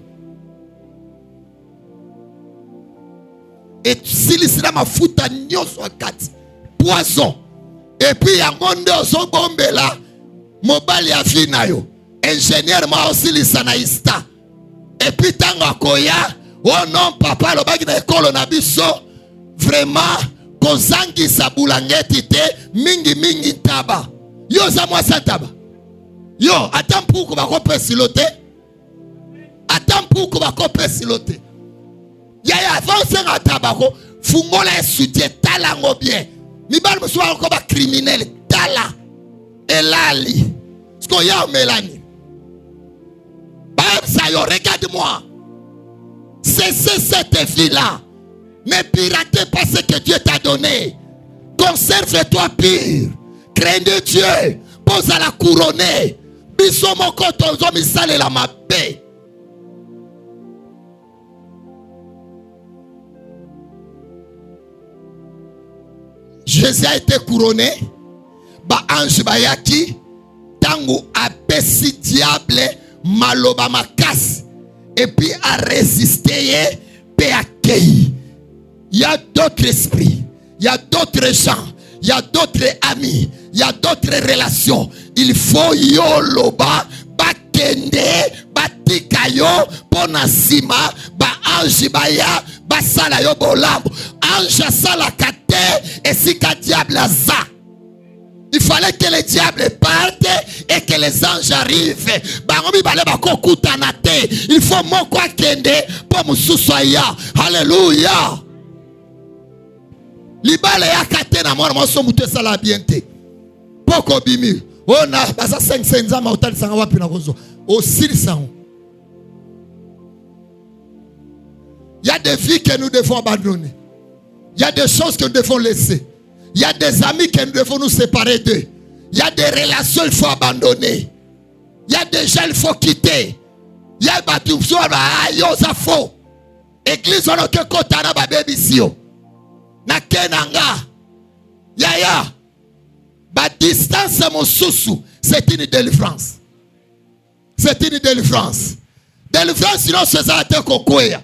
Et sili sila mafuta nyoso akati. Poison. Et puis yangonde oso bombela. Mobali ya fina yo. Ingénieur ma osili sanaista. Et puis tango akoya. Oh non, papa, le bag na école na biso vraiment kozangi sabulangeti te mingi taba. Yo za moi sa taba. Yo, attends pour ko ba ko pesilote. Attends pour ko ba ko pesilote. Ya avance na taba ko fungola soutien talango bien. Mi bal mo so ko ba criminel tala. Elali. Sko ya melani. Ba ça yo regarde-moi. Cessez cette vie-là. Ne piratez pas ce que Dieu t'a donné. Conserve-toi pur. Crains de Dieu. Pose à la couronner. Bisomoko tozo misale la mabe. Jésus a été couronné. Ba ange bayaki. Tango apesi diable maloba makasi. Et puis à résister et à accueillir. Il y a d'autres esprits, il y a d'autres gens, il y a d'autres amis, il y a d'autres relations. Il faut yoloba, bakende, batikayo, ponasima, ba ange baya, basala yo bolambo, ange sala kate, et si ka diable za. Il fallait que les diables partent et que les anges arrivent. Il faut mon quoi kende pour mususoya. Alléluia. Libale ya kate na mwana moso mute sala biente. Poko bimi. On a 500 ans, autant de sang wapi na kozo. Au 600. Il y a des vies que nous devons abandonner. Il y a des choses que nous devons laisser. Il y a des amis que nous devons nous séparer d'eux. Il y a des relations qu'il faut abandonner. Il y a des gens qu'il faut quitter. Il y a des gens qui faut. Église, on a que kotana ba baby sio. Na kenanga. Yaya. Ba distance mon sousou. C'est une délivrance. C'est une délivrance. Délivrance, sinon c'est ça te kokoya.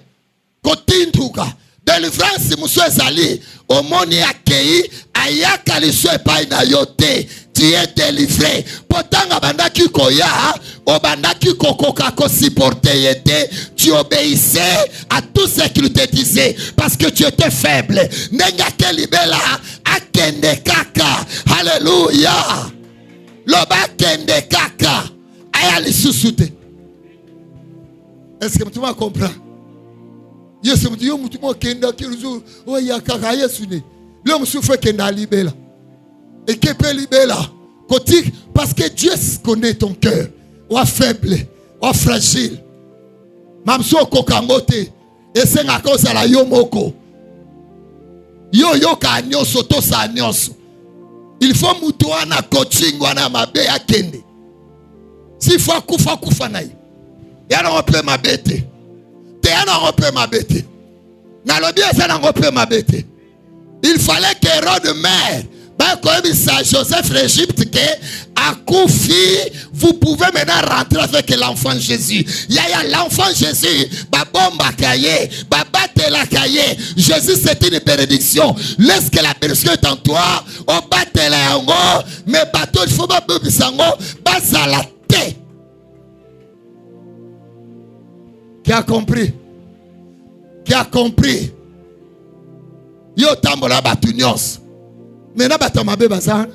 Kotinduka. Délivrance, monsieur Zali. Au monde accueilli. Ayaka liso epai na yote. Tu es délivré. Potanga bandaki koya, obandaki kokoka ko supporter yete, tu obéissais à tout ce qu'il te disait parce que tu étais faible. Nenga ke libela akende kaka. Alléluia. Loba kende kaka. Aya lisusute. Est-ce que tu m'as compris? Yesu mtu yo mtu mo kenda kiruzu o ya kaka Yesu ne. Le monsieur fait kenda libela. Et que peut libérer parce que Dieu connaît ton cœur. Ou faible, ou fragile. Mamso kokangote. Et c'est à cause de la yomoko. Yo ka nyoso to sa nyoso. Il faut mutuana coaching wana mabe ya kende. Si faut kufa na yi. Yana rope mabete. Te yana rope mabete. Na lobi yana rope mabete. Il fallait que Hérode meure. Comme ça, Joseph l'Égypte qui a confié, vous pouvez maintenant rentrer avec l'enfant Jésus. Il y a l'enfant Jésus, babomba kaye, babate la kaye. Jésus c'est une bénédiction. Laisse que la bénédiction est en toi. On batte la yango, mais bateau il faut pas bisango, basa la tête. Qui a compris? Qui a compris? Yo tambola batunios. Maintenant, batama be bazar.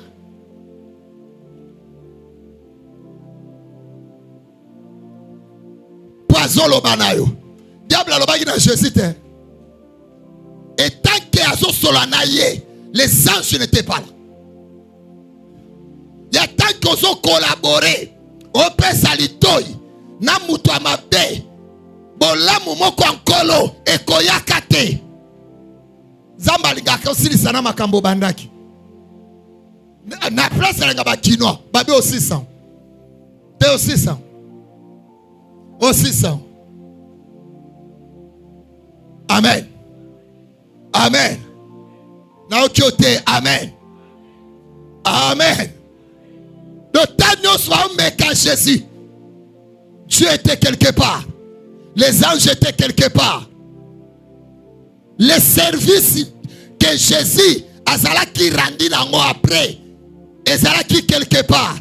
Poison lo banayo. Diable lo bagi na Jésus. Et tant que azo solanaye, les anges n'étaient pas là. Il y a tant qu'ils ont collaboré. Au père salitoy, na mutu amabe, bolamu moko ankolo ekoyakate. Zamba ligaka osili sana makambo bandaki. Na place la ngaba kinoa babe au 600 te au 600 au 600. Amen. Amen. Na okiote amen. Amen. Le temps soit meka Jésus. Dieu était quelque part. Les anges étaient quelque part. Les services que Jésus azala qui rendit nango après. Ezala qui quelque part.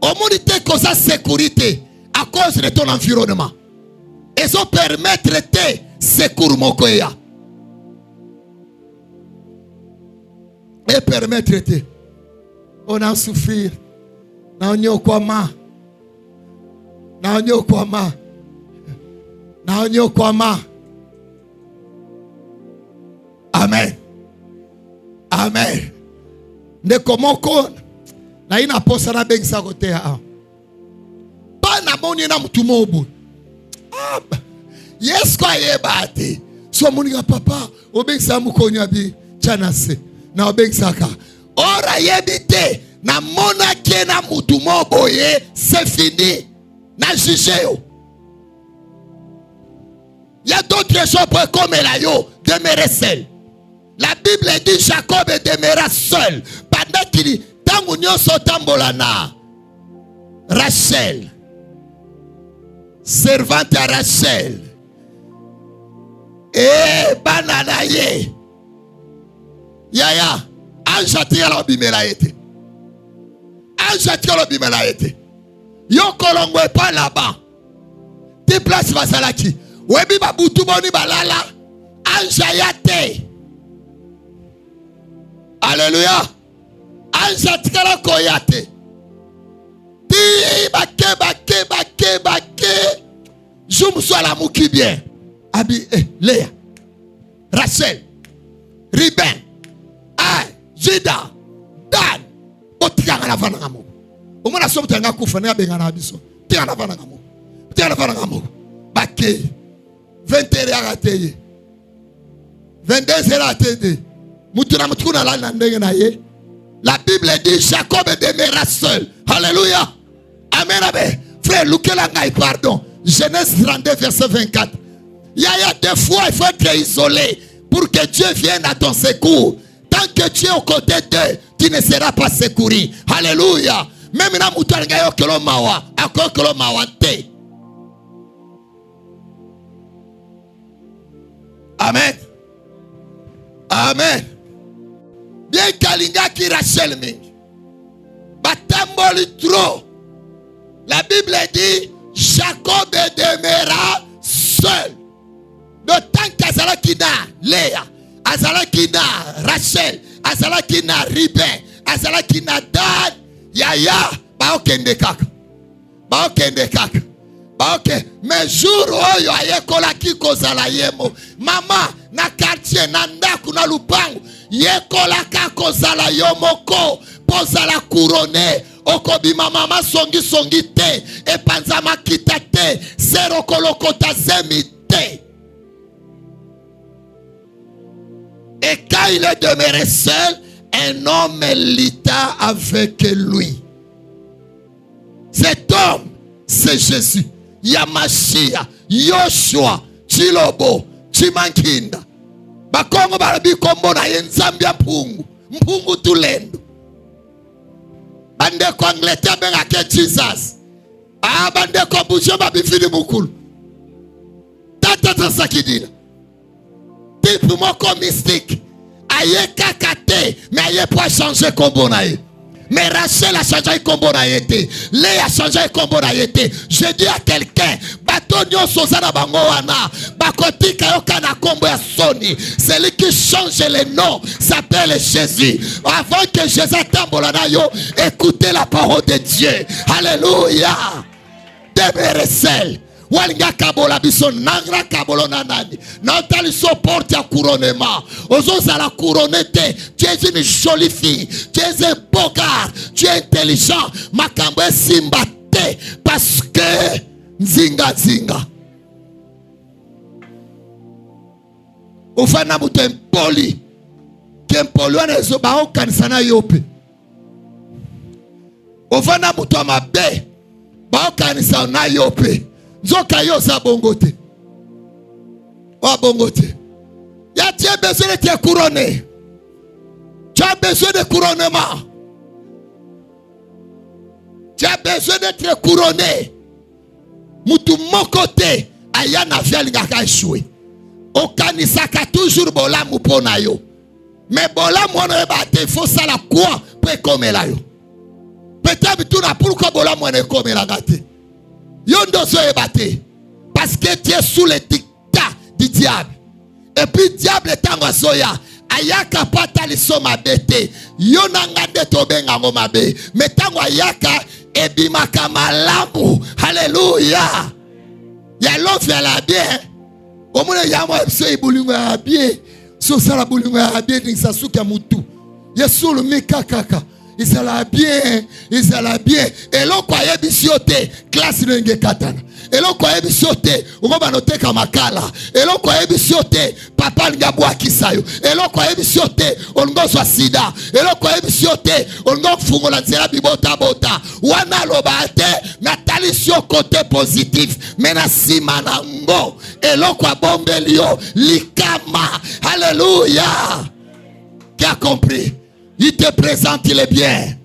Au monde était comme ça sécurité à cause de ton environnement. Et ça permettre de secours mokoya. Et permettre de on a souffrir. Na onyo kwama. Na onyo kwama. Na onyo kwama. Amen. Amen. Ne komoko na ina posa na bengi sa kote ha. Pa na boni na mutumo obu. Yes kwa yebate. So muni ga papa obengi sa mukonya bi chanase. Na obengi saka. Ora yebite na mona ke na mutumo boye c'est fini. Na jugeo. Il y a d'autres choses comme la yo demeurer seul. La Bible dit Jacob demeura seul pendant qu'il tangu nyoso tambolana. Rachel, servante à Rachel, et bananaye. Yaya, anjatira lo bimela ete. Anjatira lo bimela ete. Yo kolongwe pa là-bas. Ti place basalaki. Webi babutu boni balala. Anjayate. Alléluia. Anjatikala koyate. Ti bake. Joum soit la mouki bien. Abi Léa. Rachel. Ruben. Juda. Dan. Otikanga la vanamo. Au moins, la somme tanga koufane bengana abiso. Tiens la vana ngamo. Tiens la vana ngamo. Baké. 21 heures à teye. 22 heures à teye. Mutuna mutuna la nandenge na ye. La Bible dit Jacob demeura seul. Alléluia. Amen, amen. Frère, Lukelangay, pardon. Genèse 32, verset 24. Il y a des fois, il faut être isolé pour que Dieu vienne à ton secours. Tant que tu es aux côtés d'eux, tu ne seras pas secouru. Alléluia. Même na mutuangayo kelo mawa, ako kelo mawa te. Amen. Amen. Bien kalinga ki Rachel mingi. Batamboli trop. La Bible dit Jacob demeura seul. Le temps qu'Azalaki na Léa, Azalaki na Rachel, Azalaki na Ruben, Azalaki na Dan, Yaya, baokende kaka. Baokende kaka. Baoke, mais jour oyo ayekola ki kozala yemo. Mama na quartier na ndaku na lupangu yekola ka kozala yomoko pozala couronné. Okobima mama songi songi te epanzama kita te zero kolokota zemi te. Et quand il est demeuré seul, un homme lita avec lui. Cet homme, c'est Jésus. Yamashia, Yoshua, Chilobo, Chimankinda. Bakongo barabi kombo na yenzambia mpungu. Mpungu tulendo. Bande ko Angleterre benga ke Jesus. Bande ko bouche babifini mukulu. Tata sakidila. Type moko mystique. Aye kakate. Mais aye pas changer kombo na ye. Mais Rachel a changé le combo naïté. Léa a changé le combo naïté. Je dis à quelqu'un, batonio sozana bangoana, bakoti kayokana combo ya soni. Celui qui change le nom s'appelle Jésus. Avant que Jésus tambolana yo, écoutez la parole de Dieu. Alléluia. Demeurez seul. Walinga kabola biso nangra kabolo nanani. Nantali so porte à couronnement. Ozo la couronnette. Tu es une jolie fille. Tu es un beau gars. Tu es intelligent. Makambo simbate. Parce que nzinga zinga. Ufana muto impoli. Kempoli wane zo ba okanisana yope. Ufana muto amabe. Ba okanisana yope. Zoka yo sa bongote. Wa bongote. Ya tu as besoin de te couronner. Tu as besoin de couronnement. Tu as besoin d'être couronné. Mutu mokote ayana fialinga ka échoué. Okanisaka toujours bolamu pona yo. Mais bolamu wana ba te faut ça la quoi pour comme la yo. Peut-être tu n'as pourquoi bolamu wana comme la gâté. Yondo so ebate. Parce que tu es sous le dictat du diable. Et puis diable tango soya. Ayaka pata lisoma bete. Yonanga de tobenga ngomabe. Mais tango ayaka ebimaka malamu. Alléluia. Ya l'offre la bien. Omune yamo so ibulunga ya bien. So sala bulunga ya bien sa suka mutu. Yesu le mikakaka. Il s'ala bien, il s'ala bien. Et l'on croyait bisioté, classe n'enge katana. Et l'on croyait bisioté, on va noter kamakala. Et l'on croyait bisioté, papa n'gabwa kisayo. Et l'on croyait bisioté, on go soit sida. Et l'on croyait bisioté, on go fungola nzela bibota bota. Wana lobate, natali sur côté positif. Mena simana ngo. Et l'on croit bombelio, likama. Alléluia. Qui a compris? Il te présente, il est bien.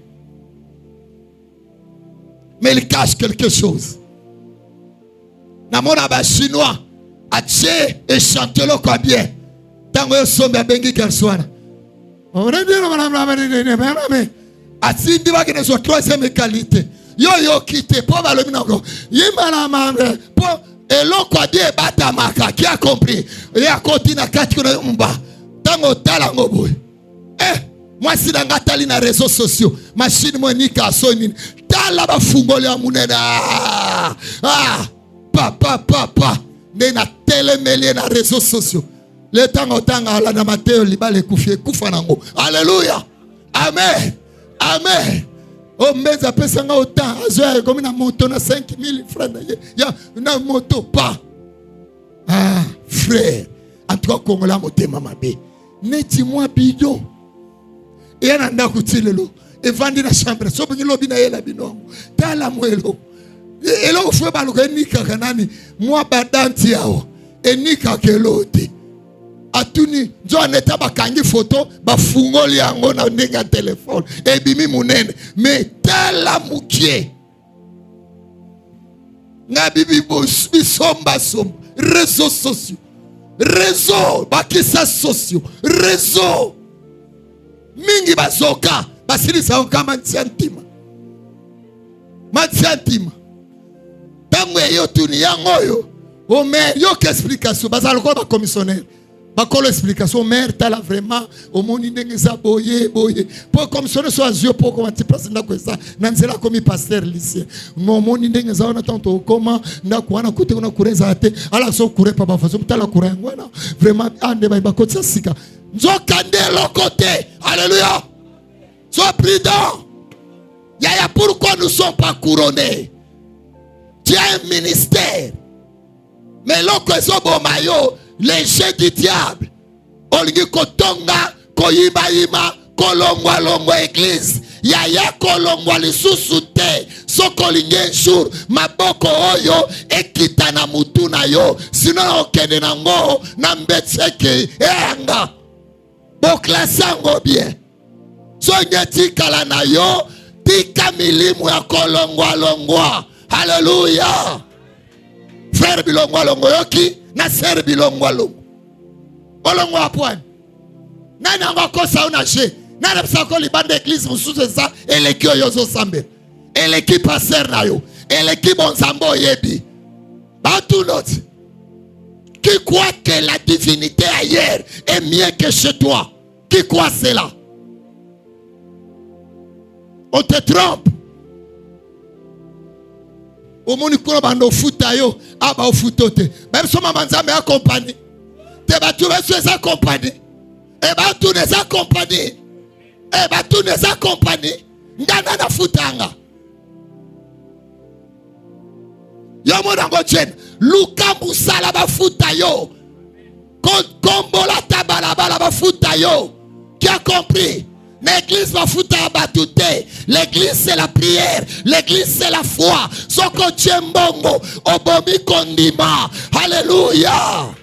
Mais il cache quelque chose. Namona ba chinois a tché et chanté le quoi bien. Tango yo sombe bengi kerswana. On a dit asi ndiba kene so troisième qualité. Yo quitté pour va le minango. Yimana mamre pour eloko adi bata maka qui a compris. Et a continue kati ko mba. Tango tala ngoboy. Moi si dans gatali na réseaux sociaux machine monika soni tala ba fungole ya munena papa ne na telemeli na réseaux sociaux le tango la na mateo libale kufie kufa nango. Alléluia. Amen. Amen. Oh, mais après ça, autant. J'ai comme une moto, 5 000 francs. Il y a une moto, pas. Ah, frère. En tout cas, Congolais, moté, maman, bé. Neti-moi bidon. Et un anda kutilelo. Et vandi na chambre. So bingi lobi na yela bino. Tala mwelo. Et là, il faut que nika kanani. Moi, badanti yao. Et nika kelote. Atuni. Jo aneta bakangi photo. Ba fungoli yango na ndenge téléphone. Et bimi munene. Mais tala mukie. Nga bibi bos. Bisomba somba. Réseaux sociaux. Réseau. Bakisa sociaux. Réseau. Mingi bazoka. Basili saoka mantiantima. Mantiantima. Tango yo tuni yangoyo. O maire, yo qu'explication. Bazalo ko ba commissionnaire. Ba ko l'explication maire tala vraiment o moni ndenge za boye. Pour commissionnaire so azio pour comment tu place ndako ça. Nanzela komi pasteur lycée. No moni ndenge za ona tanto koma ndako wana kote kuna kureza ate. Ala so kure pa ba faso tala kure ngwana. Vraiment ande ba ko sika. Nzokande l'autre. Alléluia. Sois prudent. Yaya, pourquoi nous ne sommes pas couronnés? Tu as un ministère. Mais l'autre, les jeux du diable. Olgi kotonga, koyiba, kolongwa église. Yaya kolongwa le sous-souté. Sokolinge un jour. Maboko oyo, ekitana mutuna yo. Sinon, okende nango, nambetseke, anga. Boklasango bien. Sonya tikala na yo. Tika milimu ya kolongwa. Alléluia. Frère bilongwa yoki. Na sœur bilongwa longo. Olongwa apouane. Nani angoko sa unache. Nani psako libande église musuze sa. Eleki oyozo sambe. Eleki passer na yo. Eleki bonzambo yebi. Bantu note. Qui croit que la divinité ailleurs est mieux que chez toi? Qui croit cela? On te trompe. Au monde qui bando futayo, aba futote. Même si maman nzambe accompagné. Te batu les accompagné. Et batu les accompagné. Et batu les accompagné. Ngana na futanga. Yo mo dango chen. Luka musala ba futayo. Kombola tabalaba ba futayo. Qui a compris? L'église va foutre à batouté. L'église c'est la prière. L'église c'est la foi. Soko tchembongo. Obomi kondima. Alléluia.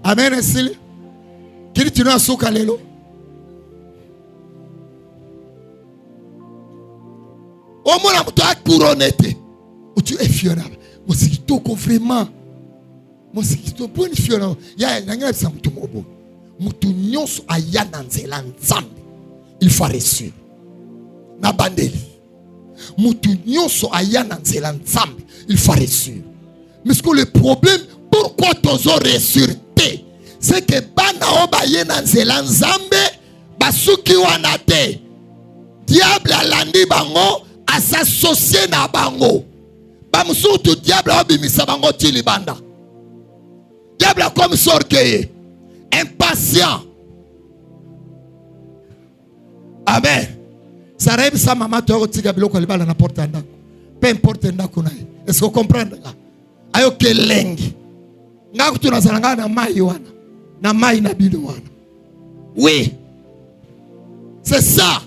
Amen. Esili. Kili tino asuka lelo. Omona muto a couronné. Ou tu es fiorable. Moi c'est kitoko vraiment. Moi c'est kitoko pour une fiorable. Ya nanga bisa muto mobo. Mutu nyonso aya na nzela nzambe il faut réussir na bandeli. Mutu nyonso aya na nzela nzambe il faut réussir. Mais ce que le problème pourquoi tozo réussir c'est que bana obaye na nzela nzambe basuki wana te. Diable alandi bango asasocier na bango. Ba musutu diable obimisa bango tili banda. Diable comme sorgueilleux. Impatient. Amen. Ça rêve ça maman tu as otiga biloko libala na porte ndako. Peu importe ndako nae. Est-ce que vous comprenez là? Ayo kelengi. Ngako tunazalanga na mai wana. Na mai na bino wana. Oui. C'est ça.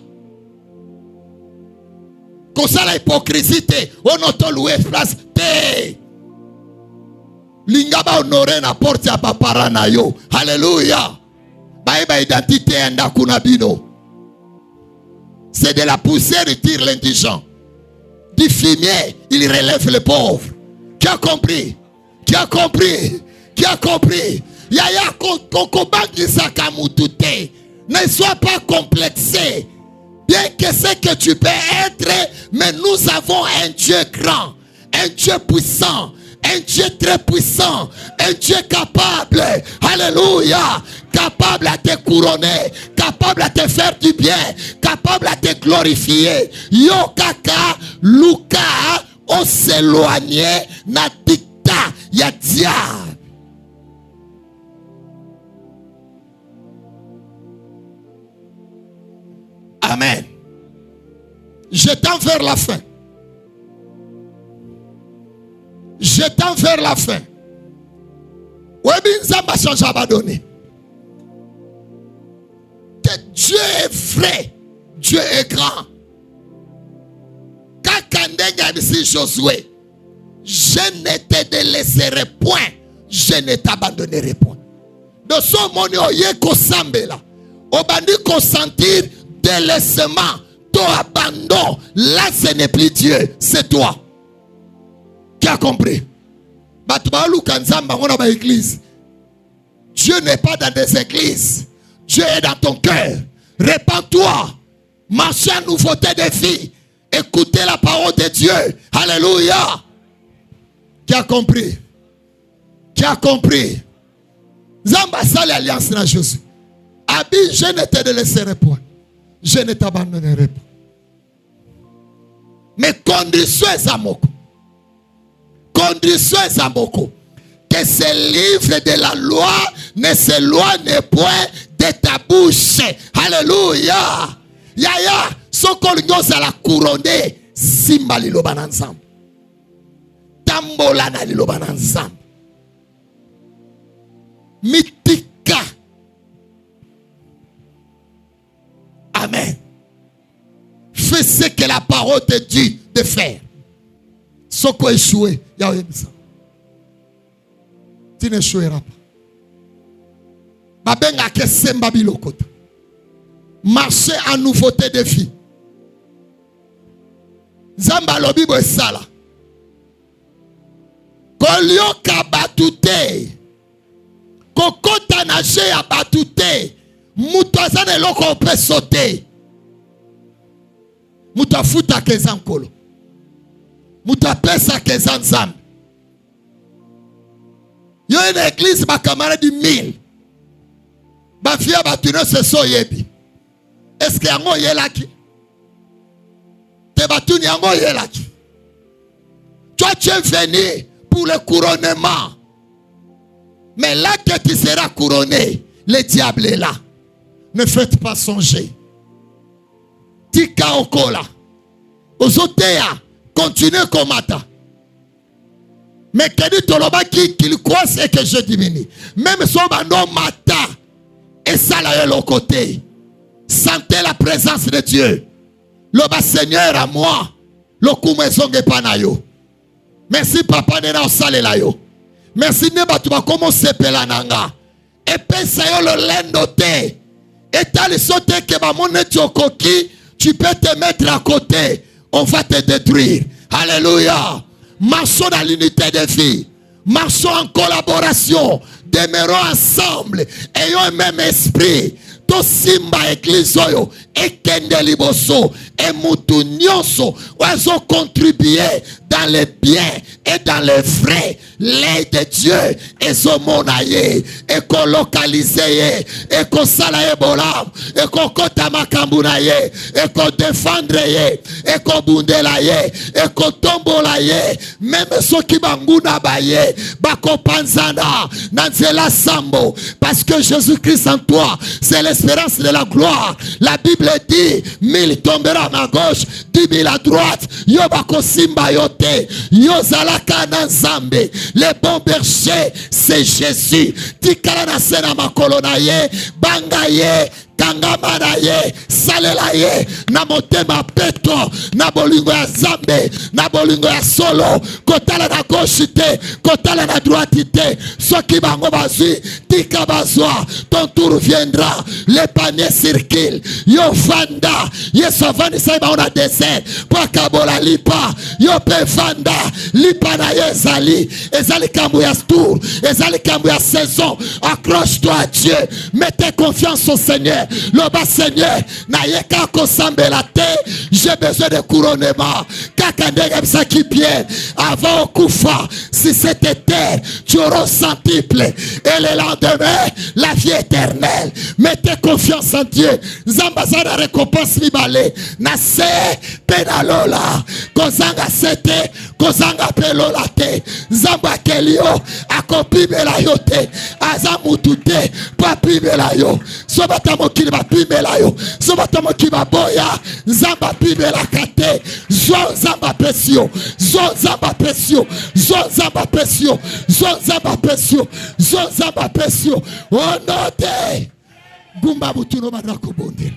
Comme ça la hypocrisie on auto louer place te. Lingaba honoré na porte ya papara na yo. Alléluia. Ba identité ndaku na bino. C'est de la poussière qui tire l'indigent. Du fumier, il relève les pauvres. Qui a compris? Qui a compris? Qui a compris? Yaya kokobangi sakamutute. Ne sois pas complexé. Bien que ce que tu peux être, mais nous avons un Dieu grand, un Dieu puissant, un Dieu très puissant, un Dieu capable, alléluia, capable à te couronner, capable à te faire du bien, capable à te glorifier. Yo kaka, Luka, on s'éloignait, na dicta, ya diable. Amen. Je tends vers la fin. Je tends vers la fin. Oui, Nzamba change abandonné. Que Dieu est vrai. Dieu est grand. Quand si Josué, je ne te délaisserai point. Je ne t'abandonnerai point. De ce moment, il y a là. On va dire consentir délaissement, ton abandon. Là, ce n'est plus Dieu, c'est toi. Qui a compris? Dieu n'est pas dans des églises. Dieu est dans ton cœur. Répands-toi. Marchez à nouveauté de vie. Écoutez la parole de Dieu. Alléluia. Qui a compris? Qui a compris? Zamba sale alliance na Jésus. Abi, je ne te délaisserai point. Je ne t'abandonnerai pas. Mais condition est à moko. Condition est à moko. Que ce livre de la loi ne s'éloigne point de ta bouche. Alléluia. Yaya, soko l'ignos à la couronne. Simba liloba ensemble. Tambola na liloba ensemble. Mitika. Amen. Fais ce que la parole te dit de faire. Soko échoué. Tu n'échoueras pas. Babenga ke semba bilokota. Marcher en nouveauté de vie. Zamba lobi bo sala. Kolio kabatute. Kokota nage abatute. Mutazane loko pe sauter. Mutafuta kezankolo. Mutapesa kezanzam. Yo une église ba camarade 1000. Ba fia ba tune se so yebi. Est-ce que yango yelaki? Te batuni yango yelaki. Toi tu es venu pour le couronnement. Mais là que tu seras couronné, le diable est là. Ne faites pas songer. Tika okola. Ozotea. Continuez comme ça. Mais que dit Toloba qu'il croit c'est que je diminue. Même si on va mata. Et ça là de l'autre côté. Sentez la présence de Dieu. Le Seigneur à moi. Le koumezonge panayo. Merci papa de la salle là yo. Merci neba tu vas commencer pelananga. Et pensa yo le lendoté. Et t'as le sauté que ma monnaie koki, tu peux te mettre à côté. On va te détruire. Alléluia. Marchons dans l'unité de vie. Marchons en collaboration. Demeurons ensemble. Ayons un même esprit. To simba église oyo. Ekende liboso. Et mutu nyonso. Oizo contribuer dans les biens et dans les vrais. L'aide de Dieu. Et zo monaye. Et qu'on localise. Et qu'on salaye bolam. Et qu'on kota makambunaye. Et qu'on défendre. Et qu'on bundelaye. Et qu'on tombolaye. Même ceux qui banguna baye. Bako panzana. Nanzela sambo. Parce que Jésus-Christ en toi. C'est l'espérance de la gloire. La Bible dit 1000 tombera à ma gauche, 10 000 à droite. Yo bako simba yote. Yo zalaka na nzambe. Le bon berger, c'est Jésus. Tikala na sena makolona ye. Banga ye. Kangamana ye, salela ye, na motema peto, na bolingo ya zambe, na bolingo ya solo, kotala na gauche te, kotala na droite te, soki bango bazui, tika bazwa, ton tour viendra, le panier circule, yo vanda, yeso vandi saiba on a désert, pour kabola lipa, yo pe vanda, lipa na ye ezali kambu ya tour, ezali kambu ya saison, accroche-toi à Dieu, mettez confiance au Seigneur. Le bas Seigneur, na yeka ko sambela te, J'ai besoin de couronnement. Kakandega Psaki Pierre, avant Kufa, si c'était terre, tu auras centuple. Et le lendemain, la vie éternelle. Mettez confiance en Dieu. Zambazara récompense libale. Nase penalola. Kozanga sete, kozanga pelola te. Zamba kelio, akopibela yote. Azamutute, papibela yo. Sobatamo kiliba pibela yo. Sobatamo kiba boya. Zamba pibela kate. Zon zamba pesio. Zon zamba pesio. Zon zamba pesio. Zon zamba pesio. Zon zamba pesio. Onote. Gumba butuno madako bonde.